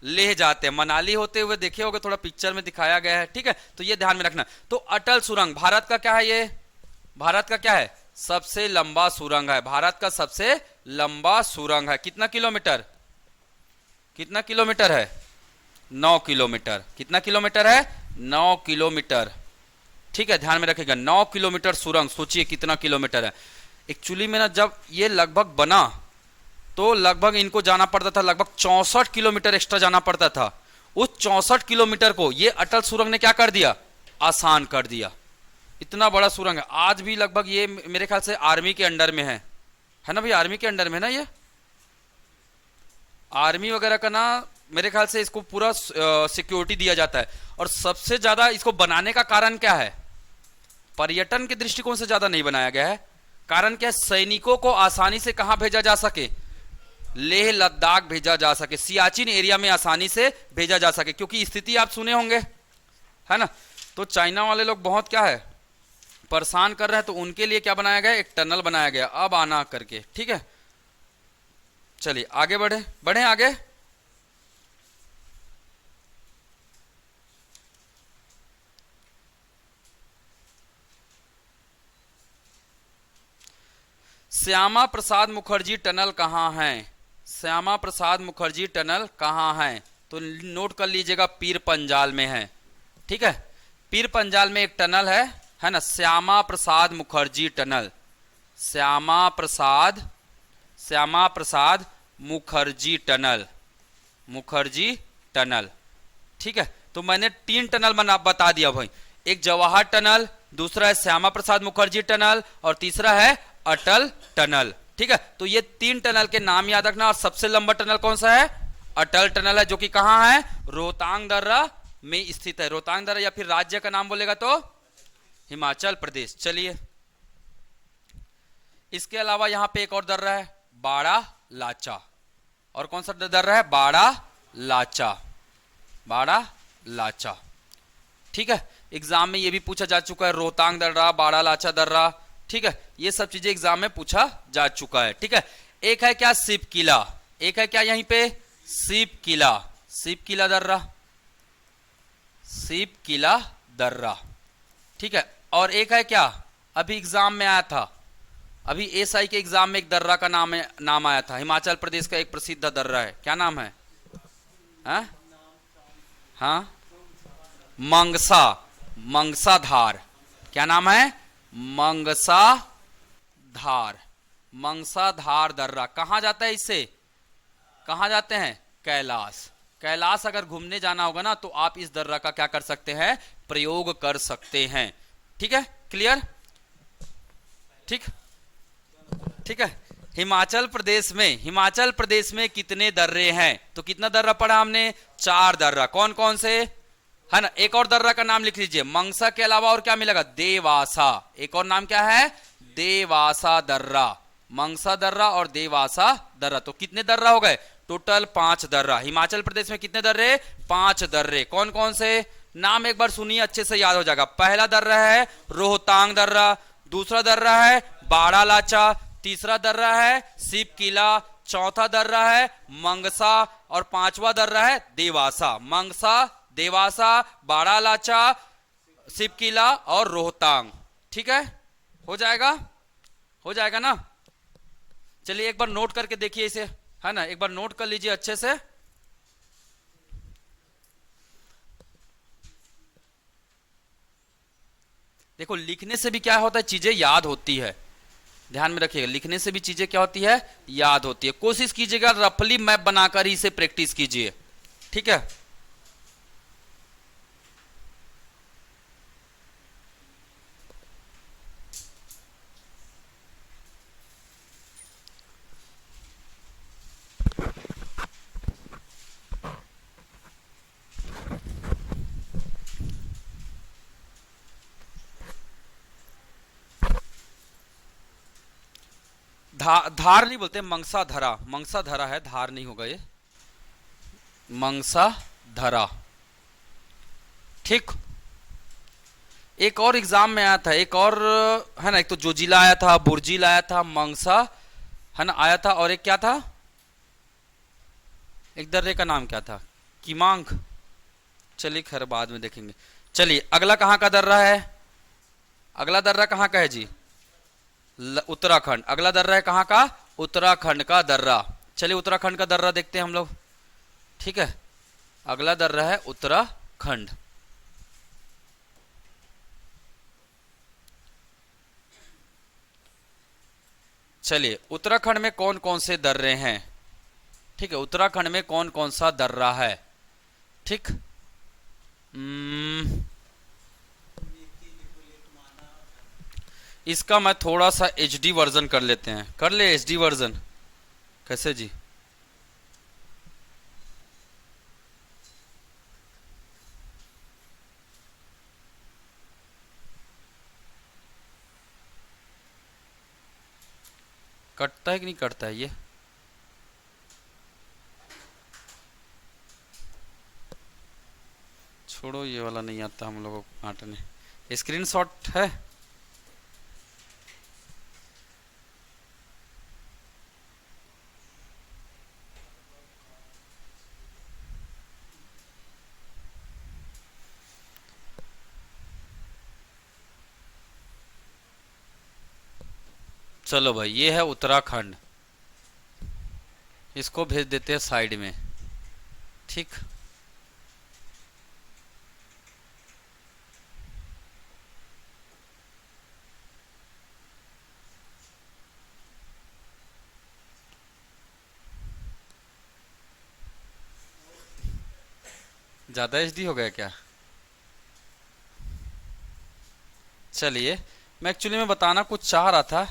लेह जाते हैं। मनाली होते हुए देखे होगे, थोड़ा पिक्चर में दिखाया गया है, ठीक है। तो ये ध्यान में रखना। तो अटल सुरंग भारत का क्या है, ये भारत का क्या है, सबसे लंबा सुरंग है, भारत का सबसे लंबा सुरंग है। कितना किलोमीटर, कितना किलोमीटर है? 9 किलोमीटर। कितना किलोमीटर है? 9 किलोमीटर। ठीक है, ध्यान में रखिएगा, 9 किलोमीटर सुरंग, सोचिए कितना किलोमीटर है। एक्चुअली में ना जब ये लगभग बना तो लगभग इनको जाना पड़ता था, लगभग 64 किलोमीटर एक्स्ट्रा जाना पड़ता था। उस 64 किलोमीटर को ये अटल सुरंग ने क्या कर दिया? आसान कर दिया। इतना बड़ा सुरंग है। आज भी लगभग ये मेरे ख्याल से आर्मी के अंडर में है ना भाई? आर्मी के अंडर में ना, ये आर्मी वगैरह का ना मेरे ख्याल से इसको पूरा सिक्योरिटी दिया जाता है। और सबसे ज्यादा इसको बनाने का कारण क्या है? पर्यटन के दृष्टिकोण से ज्यादा नहीं बनाया गया है। कारण क्या है? सैनिकों को आसानी से कहां भेजा जा सके? लेह लद्दाख भेजा जा सके, सियाचिन एरिया में आसानी से भेजा जा सके, क्योंकि स्थिति आप सुने होंगे, है ना? तो चाइना वाले लोग बहुत क्या है, परेशान कर रहे हैं, तो उनके लिए क्या बनाया गया? एक टनल बनाया गया, अब आना करके। ठीक है, चलिए आगे बढ़े, बढ़े आगे। श्यामा प्रसाद मुखर्जी टनल कहाँ है? श्यामा प्रसाद मुखर्जी टनल कहाँ है? तो नोट कर लीजिएगा, पीर पंजाल में है। ठीक है, पीर पंजाल में एक टनल है ना, Shyama Prasad Mukherjee tunnel. Shyama Prasad Mukherjee tunnel, Mukherjee tunnel. ठीक है, तो मैंने 3 टनल बता दिया भाई। एक जवाहर टनल, दूसरा है श्यामा प्रसाद मुखर्जी टनल, और तीसरा है अटल टनल। ठीक है, तो ये 3 टनल के नाम याद रखना। और सबसे लंबा टनल कौन सा है? अटल टनल है, जो कि कहां है? रोहतांग दर्रा में स्थित है। रोहतांग दर्रा, या फिर राज्य का नाम बोलेगा तो हिमाचल प्रदेश। चलिए, इसके अलावा यहां पे एक और दर्रा है, बाड़ा लाचा। और कौन सा दर्रा है? बाड़ा लाचा, बाड़ा लाचा। ठीक है, एग्जाम में ये भी पूछा जा चुका है, रोहतांग दर्रा, बाड़ा लाचा दर्रा। ठीक है, ये सब चीजें एग्जाम में पूछा जा चुका है। ठीक है, एक है क्या? शिव किला। एक है क्या यहीं पे? शिव किला, शिव किला दर्रा, शिव किला दर्रा। ठीक है, और एक है क्या? अभी एग्जाम में आया था, अभी एसआई के एग्जाम में एक दर्रा का नाम आया था, हिमाचल प्रदेश का एक प्रसिद्ध दर्रा है। क्या नाम है? हाँ, मंगसा, मंगसा धार। क्या नाम है? मंगसा धार, मंगसा धार दर्रा। कहां जाता है इससे? कहां जाते हैं? कैलाश। कैलाश अगर घूमने जाना होगा ना, तो आप इस दर्रा का क्या कर सकते हैं? प्रयोग कर सकते हैं। ठीक है, क्लियर? ठीक, ठीक है। हिमाचल प्रदेश में कितने दर्रे हैं? तो कितना दर्रा पढ़ा हमने? 4 दर्रा। कौन कौन से, है ना? एक और दर्रा का नाम लिख लीजिए, मंगसा के अलावा और क्या मिलेगा? देवासा। एक और नाम क्या है? देवासा दर्रा, मंगसा दर्रा और देवासा दर्रा। तो कितने दर्रा हो गए? टोटल 5 दर्रा। हिमाचल प्रदेश में कितने दर्रे? 5 दर्रे। कौन कौन से? नाम एक बार सुनिए, अच्छे से याद हो जाएगा। पहला दर्रा है रोहतांग दर्रा, दूसरा दर्रा है बाड़ा लाचा, तीसरा दर्रा है शिव किला, चौथा दर्रा है मंगसा, और 5वां दर्रा है देवासा। मंगसा, देवासा, बाड़ा लाचा, शिव किला और रोहतांग। ठीक है, हो जाएगा, हो जाएगा ना? चलिए एक बार नोट करके देखिए इसे, है ना? एक बार नोट कर लीजिए अच्छे से। देखो, लिखने से भी क्या होता है? चीजें याद होती है। ध्यान में रखिएगा, लिखने से भी चीजें क्या होती है? याद होती है। कोशिश कीजिएगा रफली मैप बनाकर ही इसे प्रैक्टिस कीजिए। ठीक है, धार नहीं बोलते, मंगसा धरा, मंगसा धरा है, धार नहीं होगा ये, मंगसा धरा। ठीक, एक और एग्जाम में आया था, एक और, है ना? एक तो जोजिला आया था, बुर्जिल आया था, मंगसा, है ना, आया था, और एक क्या था? एक दर्रे का नाम क्या था? कीमांग। चलिए खैर बाद में देखेंगे। चलिए अगला कहां का दर्रा है? अगला दर्रा कहां का है जी? उत्तराखंड। अगला दर्रा है कहाँ का? उत्तराखंड का दर्रा। चलिए उत्तराखंड का दर्रा देखते हैं हम लोग। ठीक है, अगला दर्रा है उत्तराखंड। चलिए उत्तराखंड में कौन कौन से दर्रे हैं? ठीक है, उत्तराखंड में कौन कौन सा दर्रा है? ठीक, इसका मैं थोड़ा सा एचडी वर्जन कर लेते हैं। कर ले एचडी वर्जन, कैसे जी? कटता है कि नहीं कटता है ये? छोड़ो, ये वाला नहीं आता हम लोगों को काटने। स्क्रीनशॉट है? चलो भाई, ये है उत्तराखंड, इसको भेज देते हैं साइड में। ठीक, ज्यादा एचडी हो गया क्या? चलिए, मैं एक्चुअली में बताना कुछ चाह रहा था।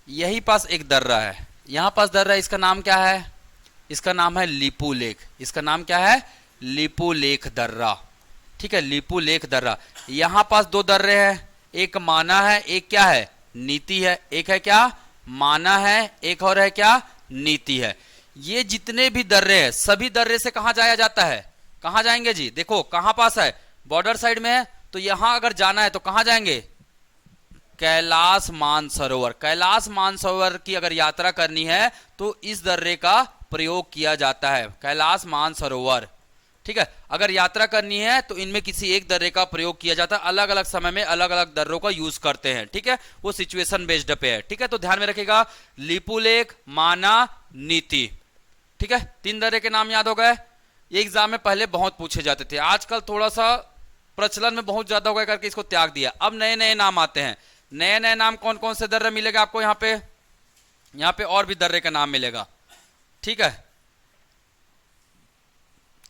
यही पास एक दर्रा है, यहाँ पास दर्रा है, इसका नाम क्या है? इसका नाम है लीपू लेक। इसका नाम क्या है? लीपू लेक दर्रा। ठीक है, लीपू लेक दर्रा। यहाँ पास दो दर्रे हैं, एक माना है, एक क्या है? नीति है। एक है क्या? माना है, एक और है क्या? नीति है। ये जितने भी दर्रे हैं, सभी दर्रे से कहां जाया जाता है? कहां जाएंगे जी? देखो कहां पास है, बॉर्डर साइड में है, तो यहां अगर जाना है तो कहां जाएंगे? कैलाश मानसरोवर। कैलाश मानसरोवर की अगर यात्रा करनी है तो इस दर्रे का प्रयोग किया जाता है, कैलाश मानसरोवर। ठीक है, अगर यात्रा करनी है तो इनमें किसी एक दर्रे का प्रयोग किया जाता है। अलग अलग समय में अलग अलग दर्रों का यूज करते हैं। ठीक है, वो सिचुएशन बेस्ड पे है। ठीक है, तो ध्यान में रखिएगा, लीपू लेक, माना, नीति। ठीक है, तीन दर्रे के नाम याद हो गए। ये एग्जाम में पहले बहुत पूछे जाते थे, आजकल थोड़ा सा प्रचलन में बहुत ज्यादा हो गया करके इसको त्याग दिया। अब नए नए नाम आते हैं। नए नए नाम कौन कौन से दर्रे मिलेगा आपको यहाँ पे? यहाँ पे और भी दर्रे का नाम मिलेगा। ठीक है,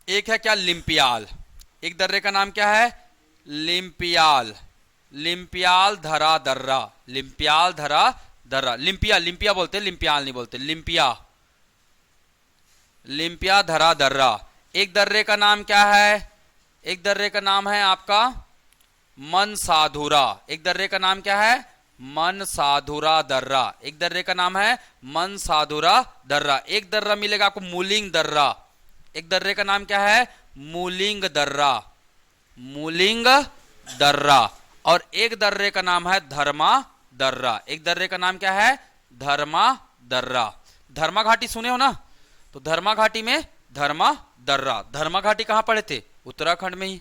एक है क्या? लिम्पियाल। एक दर्रे का नाम क्या है? लिम्पियाल। लिम्पियाल धरा दर्रा। लिम्पियाल धरा दर्रा। लिम्पिया, लिम्पिया बोलते हैं, लिम्पियाल नहीं बोलते, लिम्पिया। लिम्पिया धरा दर्रा। एक दर्रे का नाम क्या है? एक दर्रे का नाम है आपका मनसाधुरा। एक दर्रे का नाम क्या है? मनसाधुरा दर्रा। एक दर्रे का नाम है मनसाधुरा दर्रा। एक दर्रा मिलेगा आपको मूलिंग दर्रा। एक दर्रे का नाम क्या है? मूलिंग दर्रा। मूलिंग दर्रा। और एक दर्रे का नाम है धर्मा दर्रा। एक दर्रे का नाम क्या है? धर्मा दर्रा। धर्मा घाटी सुने हो ना? तो धर्मा घाटी में धर्मा दर्रा। धर्मा घाटी कहां पड़े थे? उत्तराखंड में ही।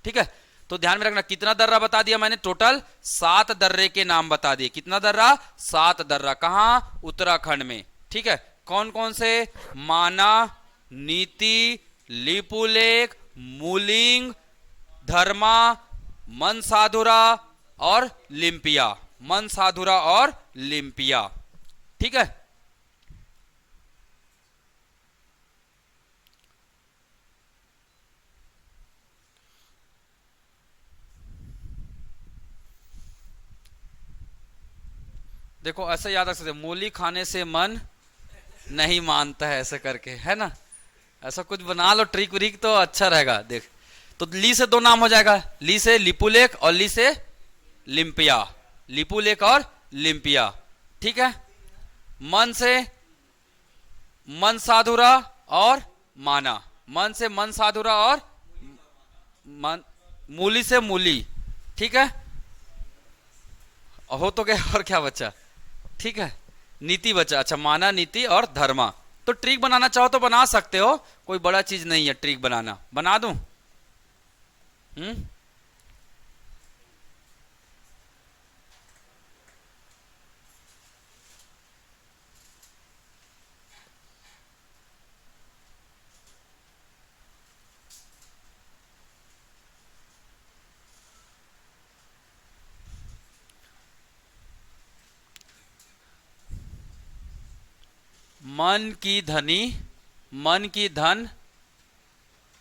ठीक है, तो ध्यान में रखना, कितना दर्रा बता दिया मैंने? टोटल 7 दर्रे के नाम बता दिए। कितना दर्रा? 7 दर्रा। कहां? उत्तराखंड में। ठीक है, कौन कौन से? माना, नीति, लीपुलेक, मूलिंग, धर्मा, मनसाधुरा और लिम्पिया। मनसाधुरा और लिम्पिया। ठीक है, देखो ऐसे याद रख सकते, मूली खाने से मन नहीं मानता है, ऐसे करके, है ना? ऐसा कुछ बना लो, ट्रिक व्रिक, तो अच्छा रहेगा। देख, तो ली से 2 नाम हो जाएगा, ली से लिपुलेक और ली से लिम्पिया। लिपुलेक और लिम्पिया। ठीक है, मन से मन साधुरा और माना। मन से मन साधुरा और मन, मूली से मूली। ठीक है, हो तो गया, और क्या बचा? ठीक है, नीति बचा। अच्छा, माना, नीति और धर्मा। तो ट्रिक बनाना चाहो तो बना सकते हो, कोई बड़ा चीज नहीं है ट्रिक बनाना। बना दूं? मन की धनी, मन की धन,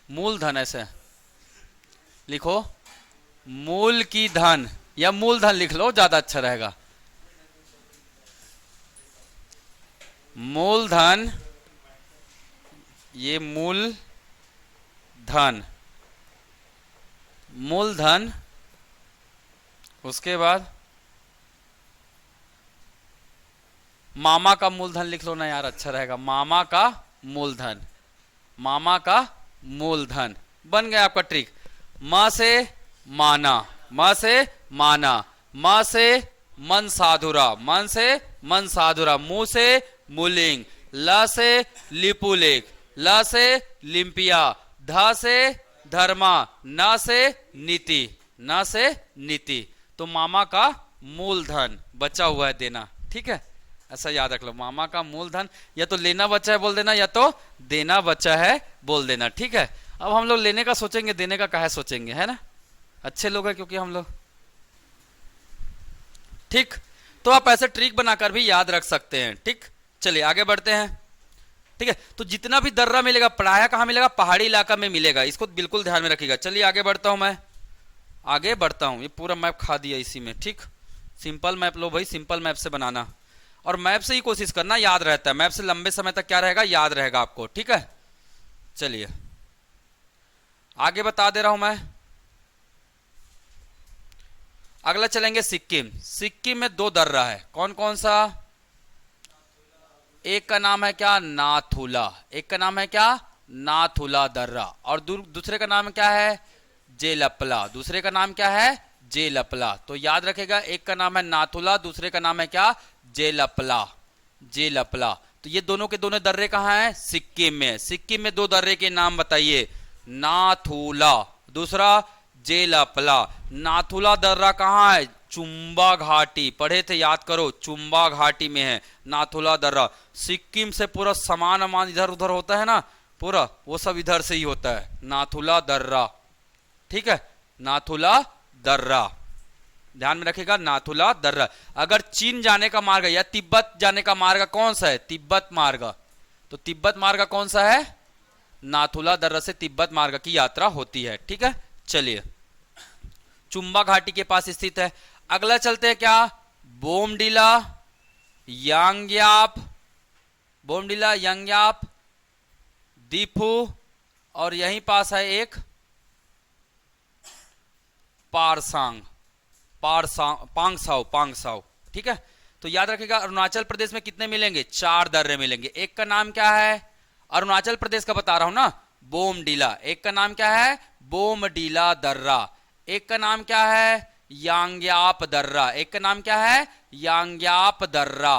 मूलधन, ऐसे लिखो, मूल की धन, या मूलधन लिख लो, ज्यादा अच्छा रहेगा। मूलधन, ये मूल धन, मूलधन। उसके बाद मामा का मूलधन लिख लो ना यार, अच्छा रहेगा। मामा का मूलधन, मामा का मूलधन। बन गया आपका ट्रिक। म से माना, म से माना, म से मन साधुरा, मन से मन साधुरा, मु से मुलिंग, ल से लिपुलेख, ल से लिम्पिया, ध से धर्मा, न से नीति, न से नीति। तो मामा का मूलधन बचा हुआ है देना, ठीक है, ऐसा याद रख लो। मामा का मूलधन, या तो लेना बचा है बोल देना, या तो देना बचा है बोल देना, ठीक है। अब हम लोग लेने का सोचेंगे, देने का काहे सोचेंगे, है ना, अच्छे लोग हैं क्योंकि हम लोग, ठीक। तो आप ऐसे ट्रिक बनाकर भी याद रख सकते हैं, ठीक। चलिए आगे बढ़ते हैं, ठीक है। तो जितना भी दर्रा मिलेगा, पढ़ाया कहां मिलेगा, पहाड़ी इलाका में मिलेगा, इसको बिल्कुल ध्यान में रखिएगा। चलिए आगे बढ़ता हूं, मैं आगे बढ़ता हूं। ये पूरा मैप खा दिया इसी में, ठीक। सिंपल मैप लो भाई, सिंपल मैप से बनाना, और मैप से ही कोशिश करना, याद रहता है। मैप से लंबे समय तक क्या रहेगा, याद रहेगा आपको, ठीक है। चलिए आगे बता दे रहा हूं मैं। अगला चलेंगे सिक्किम। सिक्किम में दो दर्रा है, कौन कौन सा। एक का नाम है क्या, नाथुला, एक का नाम है क्या, नाथुला दर्रा, और दूसरे का नाम क्या है, जेलपला, दूसरे का नाम क्या है, जेलपला। तो याद रखेगा, एक का नाम है नाथुला, दूसरे का नाम है क्या, जेलपला, जेलपला। तो ये दोनों के दोनों दर्रे कहाँ हैं, सिक्किम में। सिक्किम में दो दर्रे के नाम बताइए, नाथुला, दूसरा जेलपला। नाथुला दर्रा कहाँ है, चुम्बा घाटी, पढ़े थे, याद करो, चुम्बा घाटी में है नाथुला दर्रा। सिक्किम से पूरा सामान अमान इधर उधर होता है ना, पूरा वो सब इधर से ही होता है, नाथुला दर्रा, ठीक है, नाथुला दर्रा, ध्यान में रखिएगा, नाथुला दर्रा। अगर चीन जाने का मार्ग या तिब्बत जाने का मार्ग कौन सा है, तिब्बत मार्ग, तो तिब्बत मार्ग कौन सा है, नाथुला दर्रा से तिब्बत मार्ग की यात्रा होती है, ठीक है। चलिए चुम्बा घाटी के पास स्थित है। अगला चलते हैं क्या, बोमडिला, यांग्याप, बोमडिला, यांग्याप, दीफू, और यहीं पास है एक पारसांग, पांगसाओ, पांगसाओ, ठीक है। तो याद रखिएगा, अरुणाचल प्रदेश में कितने मिलेंगे, चार दर्रे मिलेंगे। एक का नाम क्या है, अरुणाचल प्रदेश का बता रहा हूं ना, बोमडिला, एक का नाम क्या है, बोमडिला दर्रा, एक का नाम क्या है, यांग्याप दर्रा, एक का नाम क्या है, यांग्याप दर्रा,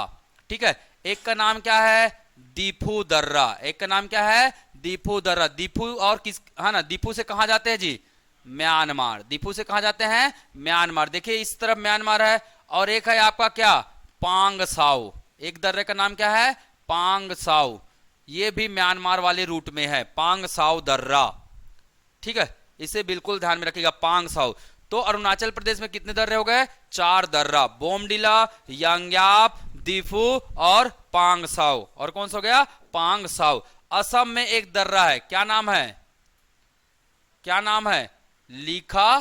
ठीक है। एक का नाम क्या है, दीफू दर्रा, एक का नाम क्या है, दीफू दर्रा। दीफू और किस, है ना, दीफू से कहां जाते हैं जी, म्यांमार, दीफू से कहां जाते हैं, म्यांमार। देखिए इस तरफ म्यांमार है, और एक है आपका क्या, पांगसाओ, एक दर्रे का नाम क्या है, पांगसाओ, ये भी म्यांमार वाले रूट में है, पांगसाओ दर्रा, ठीक है, इसे बिल्कुल ध्यान में रखिएगा, पांगसाओ। तो अरुणाचल प्रदेश में कितने दर्रे हो गए, चार दर्रा, बोमडिला, यांग्याप, दीफू और पांगसाओ, और कौन सा हो गया, पांगसाओ। असम में एक दर्रा है, क्या नाम है, क्या नाम है, लिखा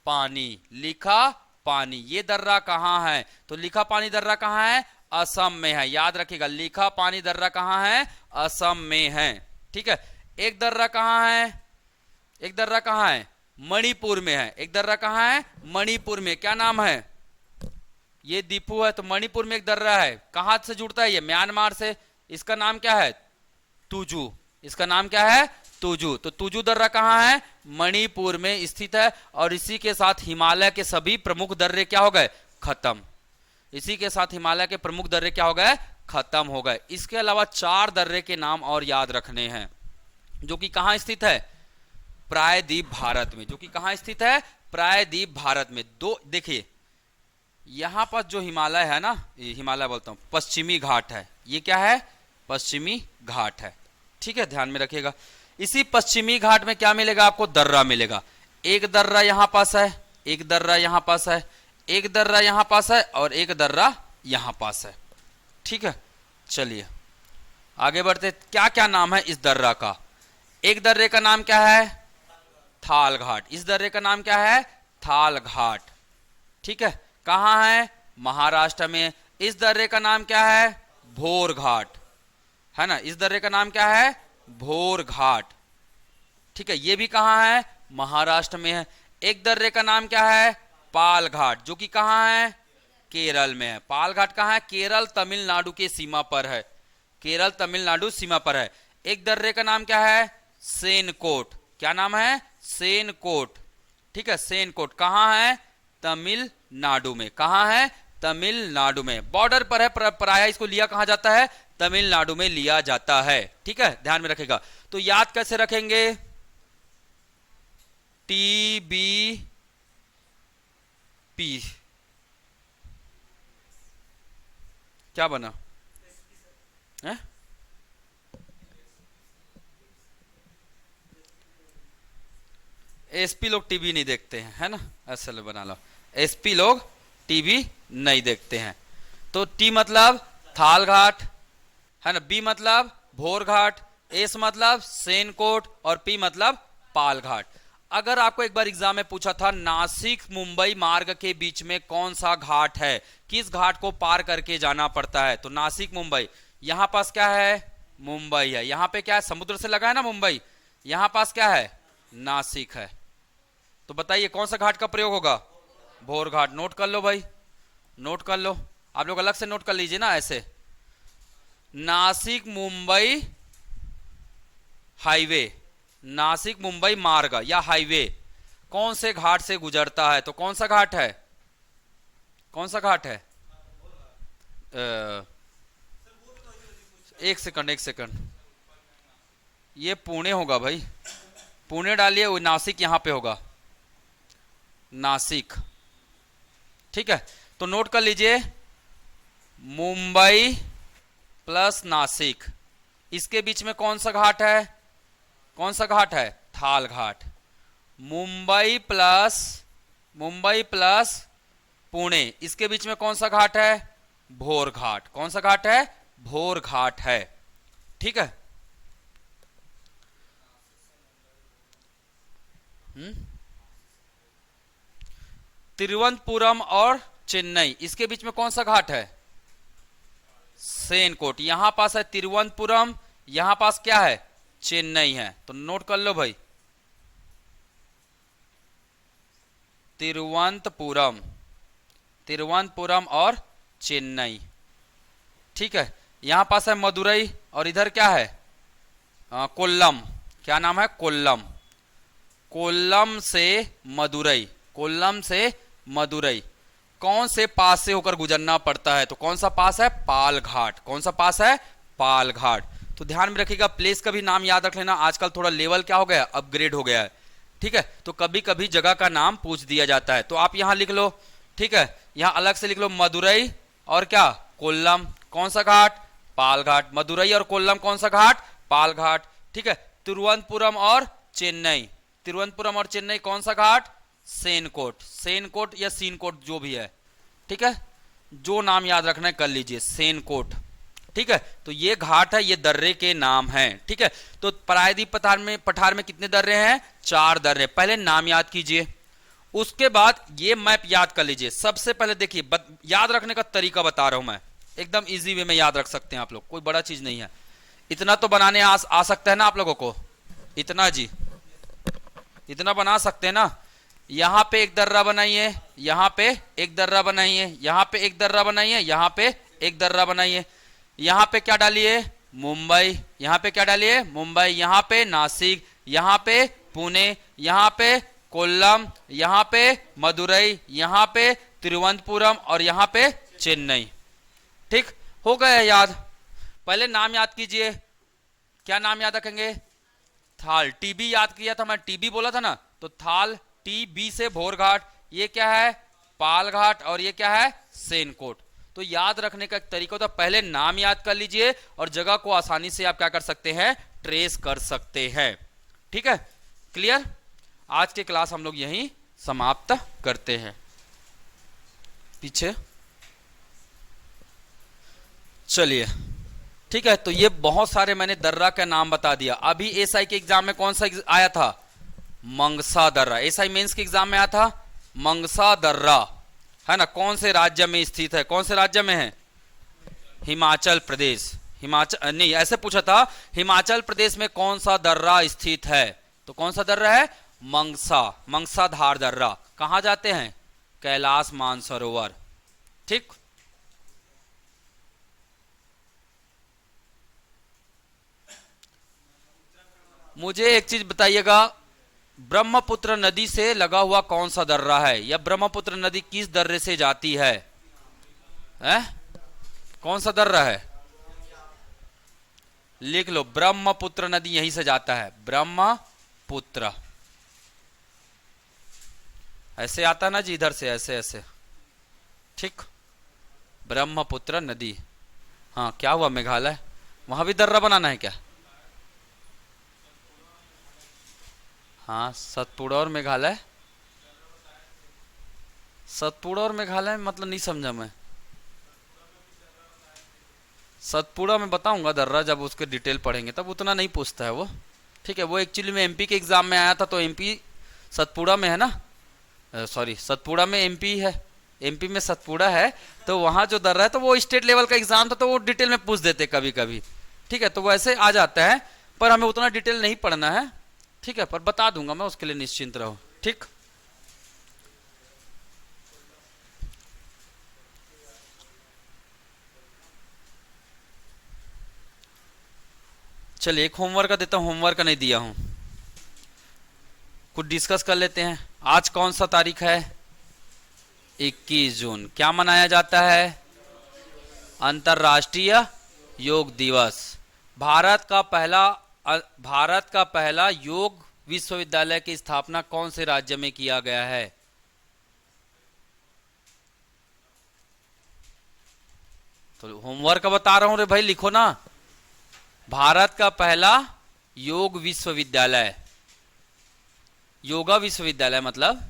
पानी, लिखा पानी। ये दर्रा कहां है, तो लिखा पानी दर्रा कहां है, असम में है, याद रखिएगा, लिखा पानी दर्रा कहां है, असम में है, ठीक है। एक दर्रा कहां है, एक दर्रा कहां है, मणिपुर में है, एक दर्रा कहां है, मणिपुर में, क्या नाम है, ये दीपू है, तो मणिपुर में एक दर्रा है, कहां से जुड़ता है ये, म्यांमार से, इसका नाम क्या है, तुजू, इसका नाम क्या है, तुजू। तो तुजू दर्रा कहां है, मणिपुर में स्थित है, और इसी के साथ हिमालय के सभी प्रमुख दर्रे क्या हो गए, खत्म, इसी के साथ हिमालय के प्रमुख दर्रे क्या हो गए, खत्म हो गए। इसके अलावा चार दर्रे के नाम और याद रखने हैं, जो कि कहां स्थित है, प्रायद्वीप भारत में, जो कि कहां स्थित है, प्रायद्वीप भारत में। दो देखिए, यहां पर जो हिमालय है ना, हिमालय बोलता हूं, पश्चिमी घाट है, ये क्या है, पश्चिमी घाट है, ठीक है, ध्यान में रखिएगा। इसी पश्चिमी घाट में क्या मिलेगा आपको, दर्रा मिलेगा। एक दर्रा यहां पास है, एक दर्रा यहां पास है, एक दर्रा यहां पास है, और एक दर्रा यहां पास है, ठीक है। चलिए आगे बढ़ते, क्या क्या नाम है इस दर्रा का? एक दर्रे का नाम क्या है? थाल घाट। इस दर्रे का नाम क्या है? थाल घाट। ठीक है, कहाँ है? महाराष्ट्र में। इस दर्रे का नाम क्या है? भोर घाट, है ना। इस दर्रे का नाम क्या है? भोर घाट। ठीक है, ये भी कहाँ है? महाराष्ट्र में है। एक दर्रे का नाम क्या है? पाल घाट, जो कि कहाँ है? केरल में है। पाल घाट कहाँ है? केरल तमिलनाडु के सीमा पर है। केरल तमिलनाडु सीमा पर है। एक दर्रे का नाम क्या है? सेनकोट। क्या नाम है? सेनकोट। ठीक है, सेनकोट कहाँ है? तमिलनाडु में। कहाँ है? तमिलनाडु में, बॉर्डर पर है। प्रायः इसको लिया कहाँ जाता है? तमिलनाडु में लिया जाता है। ठीक है, ध्यान में रखेगा। तो याद कैसे रखेंगे? TBP। क्या बना है? एसपी लोग टीवी नहीं देखते हैं, है ना, ऐसे बना लो। एसपी लोग टीवी नहीं देखते हैं। तो टी मतलब थाल घाट, है ना, बी मतलब भोर घाट, एस मतलब सेनकोट और पी मतलब पाल घाट। अगर आपको एक बार एग्जाम में पूछा था नासिक मुंबई मार्ग के बीच में कौन सा घाट है, किस घाट को पार करके जाना पड़ता है, तो नासिक मुंबई। यहां पास क्या है? मुंबई है। यहां पे क्या है? समुद्र से लगा है ना मुंबई। यहां पास क्या है? नासिक है। तो बताइए कौन सा घाट का प्रयोग होगा? भोर घाट। नोट कर लो भाई, नोट कर लो। आप लोग अलग से नोट कर लीजिए ना ऐसे। नासिक मुंबई हाईवे, नासिक मुंबई मार्ग या हाईवे कौन से घाट से गुजरता है? तो कौन सा घाट है? कौन सा घाट है? एक सेकंड, एक सेकंड। ये पुणे होगा भाई, पुणे डालिए, वो नासिक यहां पे होगा, नासिक। ठीक है, तो नोट कर लीजिए, मुंबई प्लस नासिक, इसके बीच में कौन सा घाट है? कौन सा घाट है? थाल घाट। मुंबई प्लस पुणे, इसके बीच में कौन सा घाट है? भोर घाट। कौन सा घाट है? भोर घाट है। ठीक है। तिरुवनंतपुरम और चेन्नई, इसके बीच में कौन सा घाट है? सेनकोट। यहां पास है तिरुवनंतपुरम, यहां पास क्या है? चेन्नई है। तो नोट कर लो भाई, तिरुवनंतपुरम, तिरुवनंतपुरम और चेन्नई। ठीक है, यहां पास है मदुरई और इधर क्या है? कोल्लम। क्या नाम है? कोल्लम। कोल्लम से मदुरई, कोल्लम से मदुरई कौन से पास से होकर गुजरना पड़ता है? तो कौन सा पास है? पाल घाट। कौन सा पास है? पाल घाट। तो ध्यान में रखिएगा, प्लेस का भी नाम याद रख लेना। आजकल थोड़ा लेवल क्या हो गया? अपग्रेड हो गया है। ठीक है, तो कभी कभी जगह का नाम पूछ दिया जाता है, तो आप यहां लिख लो। ठीक है, यहां अलग से लिख लो मदुरई और क्या? कोल्लम। कौन सा घाट? पाल घाट। मदुरई और कोल्लम कौन सा घाट? पाल घाट। ठीक है, तिरुवनंतपुरम और चेन्नई, तिरुवनंतपुरम और चेन्नई कौन सा घाट? सेनकोट। सेनकोट या सीनकोट जो भी है, ठीक है, जो नाम याद रखना है कर लीजिए, सेनकोट। ठीक है, तो ये घाट है, ये दर्रे के नाम हैं। ठीक है, तो प्रायद्वीप पठार में कितने दर्रे हैं? 4 दर्रे। पहले नाम याद कीजिए, उसके बाद ये मैप याद कर लीजिए। सबसे पहले देखिए, याद रखने का तरीका बता रहा हूं मैं, एकदम इजी वे में याद रख सकते हैं आप लोग, कोई बड़ा चीज नहीं है। इतना तो बनाने आ सकता है ना आप लोगों को? इतना जी, इतना बना सकते हैं ना। यहां पे एक दर्रा बनाइए, यहां पे एक दर्रा बनाइए, यहां पे एक दर्रा बनाइए, यहां पे एक दर्रा बनाइए। यहां पे क्या डालिए? मुंबई। यहां पे क्या डालिए? मुंबई। यहां पे नासिक, यहां पे पुणे, यहां पे कोल्लम, यहां पे मदुरई, यहां पे तिरुवनंतपुरम और यहां पे चेन्नई। ठीक हो गया याद? पहले नाम याद कीजिए, क्या नाम याद रखेंगे? थाल। टीबी याद किया था मैं, टीबी बोला था ना, तो थाल। टीबी से भोर घाट, ये क्या है? पाल घाट और ये क्या है? सेनकोट। तो याद रखने का एक तरीका होता है, पहले नाम याद कर लीजिए और जगह को आसानी से आप क्या कर सकते हैं? ट्रेस कर सकते हैं। ठीक है, क्लियर? आज के क्लास हम लोग यहीं समाप्त करते हैं। पीछे चलिए। ठीक है, तो ये बहुत सारे मैंने दर्रा का नाम बता दिया। अभी एसआई के एग्जाम में कौन सा आया था? मंगसा दर्रा। एसआई मेंस के एग्जाम में आया था मंगसा दर्रा, है ना। कौन से राज्य में स्थित है? कौन से राज्य में है? हिमाचल प्रदेश। हिमाचल नहीं, ऐसे पूछा था हिमाचल प्रदेश में कौन सा दर्रा स्थित है, तो कौन सा दर्रा है? मंगसा, मंगसाधार दर्रा। कहां जाते हैं? कैलाश मानसरोवर। ठीक, मुझे एक चीज बताइएगा, ब्रह्मपुत्र नदी से लगा हुआ कौन सा दर्रा है, या ब्रह्मपुत्र नदी किस दर्रे से जाती है? कौन सा दर्रा है? लिख लो, ब्रह्मपुत्र नदी यहीं से जाता है, ब्रह्मपुत्र। ऐसे आता ना जी, इधर से ऐसे ऐसे। ठीक, ब्रह्मपुत्र नदी। हाँ, क्या हुआ मेघालय, वहां भी दर्रा बनाना है क्या? हाँ, सतपुड़ा और मेघालय। सतपुड़ा और मेघालय मतलब नहीं समझा मैं। सतपुड़ा में बताऊंगा दर्रा, जब उसके डिटेल पढ़ेंगे तब, उतना नहीं पूछता है वो। ठीक है, वो एक्चुअली में एमपी के एग्जाम में आया था, तो एमपी सतपुड़ा में है ना, सॉरी सतपुड़ा में एमपी है, एमपी में सतपुड़ा है, तो वहां जो दर्रा है, तो वो स्टेट लेवल का एग्जाम था, तो वो डिटेल में पूछ देते कभी कभी। ठीक है, तो वो ऐसे आ जाता है, पर हमें उतना डिटेल नहीं पढ़ना है। ठीक है, पर बता दूंगा मैं, उसके लिए निश्चिंत रहो। ठीक, चलिए एक होमवर्क का देता हूं, होमवर्क का नहीं दिया हूं, कुछ डिस्कस कर लेते हैं। आज कौन सा तारीख है? 21 जून। क्या मनाया जाता है? अंतर्राष्ट्रीय योग दिवस। भारत का पहला योग विश्वविद्यालय की स्थापना कौन से राज्य में किया गया है? तो होमवर्क बता रहा हूं रे भाई, लिखो ना। भारत का पहला योग विश्वविद्यालय, योगा विश्वविद्यालय मतलब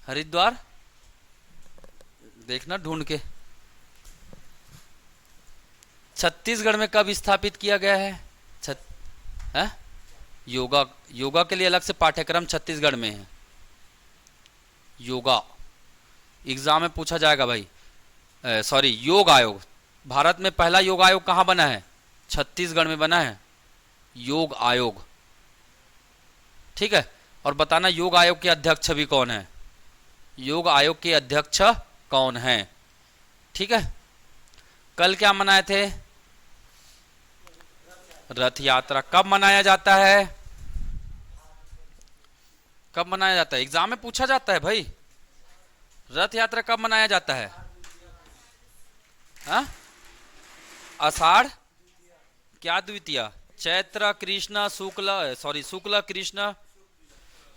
हरिद्वार, देखना ढूंढ के। छत्तीसगढ़ में कब स्थापित किया गया है? योगा के लिए अलग से पाठ्यक्रम छत्तीसगढ़ में है। योगा एग्जाम में पूछा जाएगा भाई, सॉरी योग आयोग। भारत में पहला योग आयोग कहां बना है? छत्तीसगढ़ में बना है योग आयोग। ठीक है, और बताना योग आयोग के अध्यक्ष भी कौन है? योग आयोग के अध्यक्ष कौन है? ठीक है, कल क्या मनाए थे? रथ यात्रा। कब मनाया जाता है? कब मनाया जाता है? एग्जाम में पूछा जाता है भाई, रथ यात्रा कब मनाया जाता है? हाँ, आषाढ़ क्या द्वितीया? चैत्र कृष्ण शुक्ल, सॉरी शुक्ल कृष्ण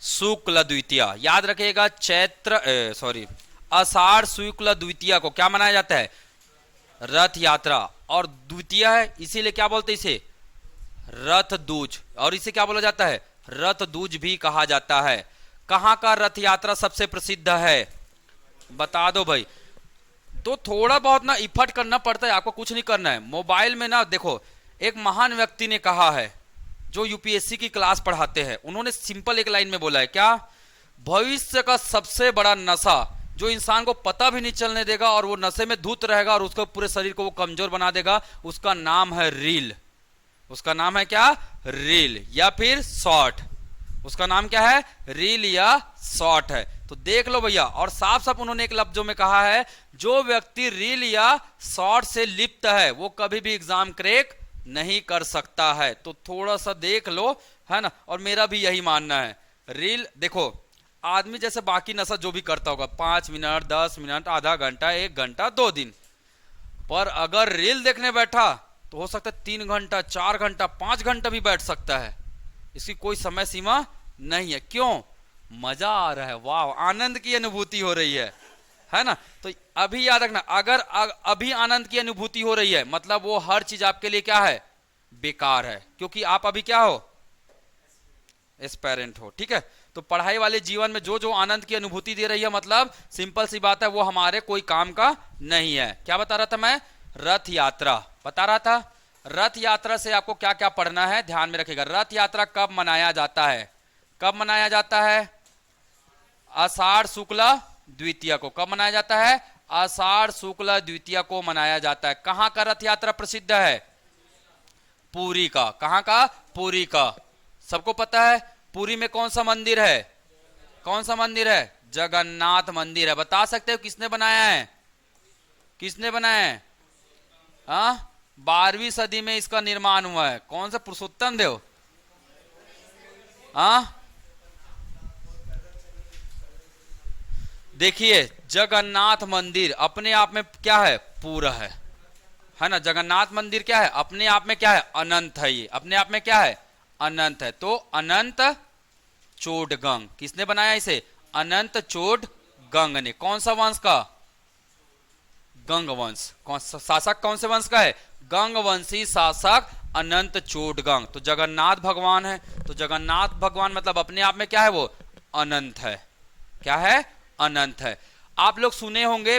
शुक्ल द्वितीया। याद रखिएगा, चैत्र सॉरी आषाढ़ शुक्ल द्वितीया को क्या मनाया जाता है? रथ यात्रा। और द्वितीया है इसीलिए क्या बोलते इसे? रथ दूज। और इसे क्या बोला जाता है? रथ दूज भी कहा जाता है। कहां का रथ यात्रा सबसे प्रसिद्ध है? बता दो भाई। तो थोड़ा बहुत ना इफर्ट करना पड़ता है, आपको कुछ नहीं करना है। मोबाइल में ना देखो, एक महान व्यक्ति ने कहा है जो यूपीएससी की क्लास पढ़ाते हैं, उन्होंने सिंपल एक लाइन में बोला है, क्या? भविष्य का सबसे बड़ा नशा जो इंसान को पता भी नहीं चलने देगा और वो नशे में धुत रहेगा और उसको पूरे शरीर को वो कमजोर बना देगा, उसका नाम है रील। उसका नाम है क्या? रील या फिर शॉर्ट। उसका नाम क्या है? रील या शॉर्ट है। तो देख लो भैया, और साफ साफ उन्होंने एक लफ्जों में कहा है, जो व्यक्ति रील या शॉर्ट से लिप्त है वो कभी भी एग्जाम क्रैक नहीं कर सकता है। तो थोड़ा सा देख लो, है ना। और मेरा भी यही मानना है। रील देखो, आदमी जैसे बाकी नशा जो भी करता होगा 5 मिनट 10 मिनट आधा घंटा 1 घंटा 2 दिन, पर अगर रील देखने बैठा तो हो सकता है 3 घंटा 4 घंटा 5 घंटा भी बैठ सकता है। इसकी कोई समय सीमा नहीं है। क्यों? मजा आ रहा है, वाह, आनंद की अनुभूति हो रही है ना। तो अभी याद रखना, अगर अभी आनंद की अनुभूति हो रही है मतलब वो हर चीज आपके लिए क्या है? बेकार है, क्योंकि आप अभी क्या हो? एस्पेरेंट हो। ठीक है, तो पढ़ाई वाले जीवन में जो जो आनंद की अनुभूति दे रही है मतलब सिंपल सी बात है, वो हमारे कोई काम का नहीं है। क्या बता रहा था मैं? रथ यात्रा बता रहा था। रथ यात्रा से आपको क्या क्या पढ़ना है ध्यान में रखिएगा। रथ यात्रा कब मनाया जाता है? कब मनाया जाता है? आषाढ़ शुक्ल द्वितीया को। कब मनाया जाता है? आषाढ़ शुक्ल द्वितीया को मनाया जाता है। कहां का रथ यात्रा प्रसिद्ध है? पुरी का। कहां का? पुरी का। सबको पता है पुरी में कौन सा मंदिर है? कौन सा मंदिर है? जगन्नाथ मंदिर है। बता सकते हो किसने बनाया है? किसने बनाया है? हाँ, 12वीं सदी में इसका निर्माण हुआ है। कौन सा? पुरुषोत्तम देव। हाँ, देखिए जगन्नाथ मंदिर अपने आप में क्या है? पूरा है ना। जगन्नाथ मंदिर क्या है? अपने आप में क्या है? अनंत है। ये अपने आप में क्या है? अनंत है। तो अनंत चोडगंग किसने बनाया इसे? अनंत चोडगंग ने। कौन सा वंश का? गंग वंश। कौन सा शासक? कौन से वंश का है? गंग वंशी शासक अनंत चोडगंग। तो जगन्नाथ भगवान है। तो जगन्नाथ भगवान मतलब अपने आप में क्या है? वो अनंत है। क्या है? अनंत है। आप लोग सुने होंगे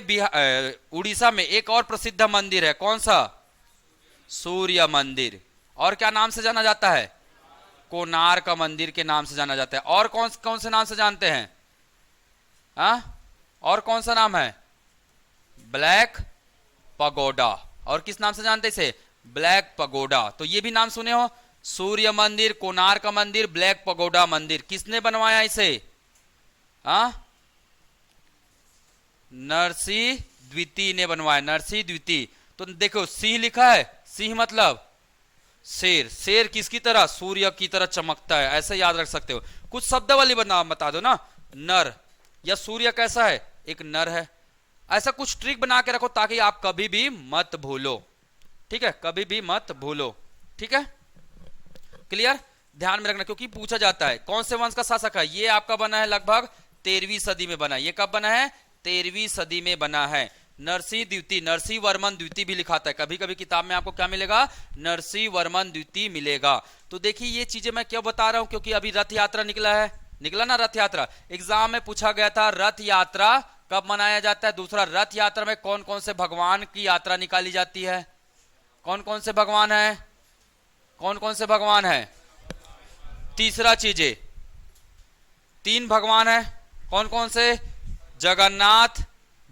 उड़ीसा में एक और प्रसिद्ध मंदिर है। कौन सा? सूर्य मंदिर। और क्या नाम से जाना जाता है? कोणार्क मंदिर के नाम से जाना जाता है। और कौन कौन से नाम से जानते हैं? और कौन सा नाम है? Black pagoda. और किस नाम से जानते इसे? Black pagoda. तो ये भी नाम सुने हो, सूर्य मंदिर, कोणार्क मंदिर, ब्लैक पगोडा मंदिर। किसने बनवाया इसे? नरसिंह द्वितीय ने बनवाया। नरसिंह द्वितीय। तो देखो सिंह लिखा है, सिंह मतलब शेर। शेर किसकी तरह? सूर्य की तरह चमकता है, ऐसे याद रख सकते हो। कुछ शब्द वाली बता दो ना। नर या सूर्य कैसा है? एक नर है। ऐसा कुछ ट्रिक बना के रखो ताकि आप कभी भी मत भूलो। ठीक है, कभी भी मत भूलो। ठीक है, क्लियर? ध्यान में रखना क्योंकि पूछा जाता है। कौन से वंश का शासक है? ये आपका बना है लगभग 13वीं सदी में बना है। ये कब बना है? 13वीं सदी में बना है। नरसिंह द्वितीय, नरसिंह वर्मन द्वितीय भी लिखाता है। कभी कभी किताब में आपको क्या मिलेगा? नरसिंह वर्मन द्वितीय मिलेगा। तो देखिए ये चीजें मैं क्यों बता रहा हूं, क्योंकि अभी रथ यात्रा निकला है। निकला ना रथ यात्रा? एग्जाम में पूछा गया था रथ यात्रा कब मनाया जाता है। दूसरा, रथ यात्रा में कौन कौन से भगवान की यात्रा निकाली जाती है? कौन कौन से भगवान है? कौन कौन से भगवान है? तीसरा चीजें, 3 भगवान है। कौन कौन से? जगन्नाथ,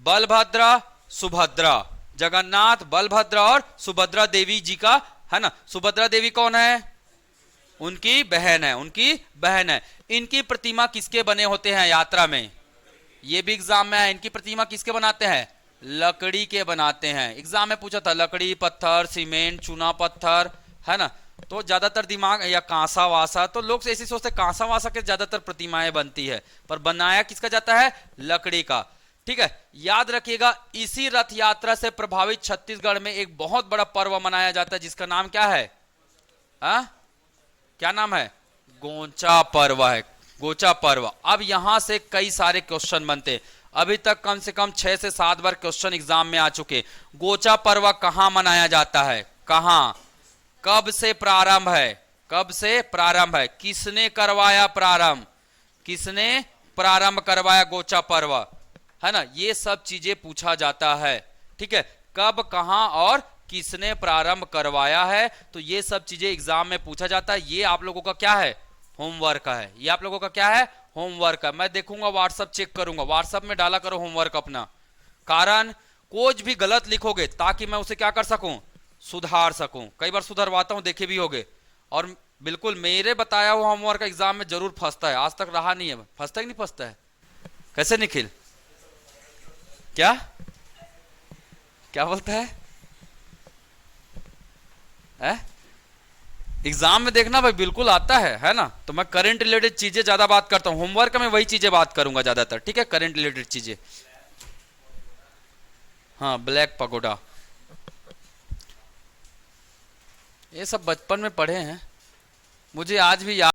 बलभद्र, सुभद्रा। जगन्नाथ, बलभद्र और सुभद्रा देवी जी का है ना। सुभद्रा देवी कौन है? उनकी बहन है। उनकी बहन है। इनकी प्रतिमा किसके बने होते हैं यात्रा में? ये भी एग्जाम में है। इनकी प्रतिमा किसके बनाते हैं? लकड़ी के बनाते हैं। एग्जाम में पूछा था लकड़ी, पत्थर, सीमेंट, चूना पत्थर, है ना। तो ज्यादातर दिमाग या कांसा वासा, तो लोग ऐसे सोचते कांसा वासा के ज्यादातर प्रतिमाएं बनती है, पर बनाया किसका जाता है? लकड़ी का। ठीक है, याद रखिएगा इसी रथ यात्रा से प्रभावित छत्तीसगढ़ में एक बहुत बड़ा पर्व मनाया जाता है जिसका नाम क्या है? क्या नाम है? गोचा पर्व है। गोचा पर्व। अब यहां से कई सारे क्वेश्चन बनते। अभी तक कम से कम 6 से 7 बार क्वेश्चन एग्जाम में आ चुके। गोचा पर्व कहां मनाया जाता है? कहां? कब से प्रारंभ है? कब से प्रारंभ है? किसने करवाया प्रारंभ? किसने प्रारंभ करवाया गोचा पर्व? है ना, ये सब चीजें पूछा जाता है। ठीक है, कब, कहां और किसने प्रारंभ करवाया है, तो ये सब चीजें एग्जाम में पूछा जाता है। ये आप लोगों का क्या है? होमवर्क है। ये आप लोगों का क्या है? होमवर्क है। मैं देखूंगा, व्हाट्सएप चेक करूंगा, व्हाट्सएप में डाला करो होमवर्क अपना। कारण कुछ भी गलत लिखोगे ताकि मैं उसे क्या कर सकूं? सुधार सकूं। कई बार सुधरवाता हूं, देखे भी होगे। और बिल्कुल मेरे बताया हुआ होमवर्क एग्जाम में जरूर फंसता है। आज तक रहा नहीं है। फंसता है कि नहीं फंसता है? कैसे निखिल? क्या क्या बोलता है? एग्जाम में देखना भाई, बिल्कुल आता है ना। तो मैं करंट रिलेटेड चीजें ज्यादा बात करता हूं। होमवर्क में वही चीजें बात करूंगा ज्यादातर। ठीक है, करंट रिलेटेड चीजें। हाँ, ब्लैक पगोडा, ये सब बचपन में पढ़े हैं, मुझे आज भी याद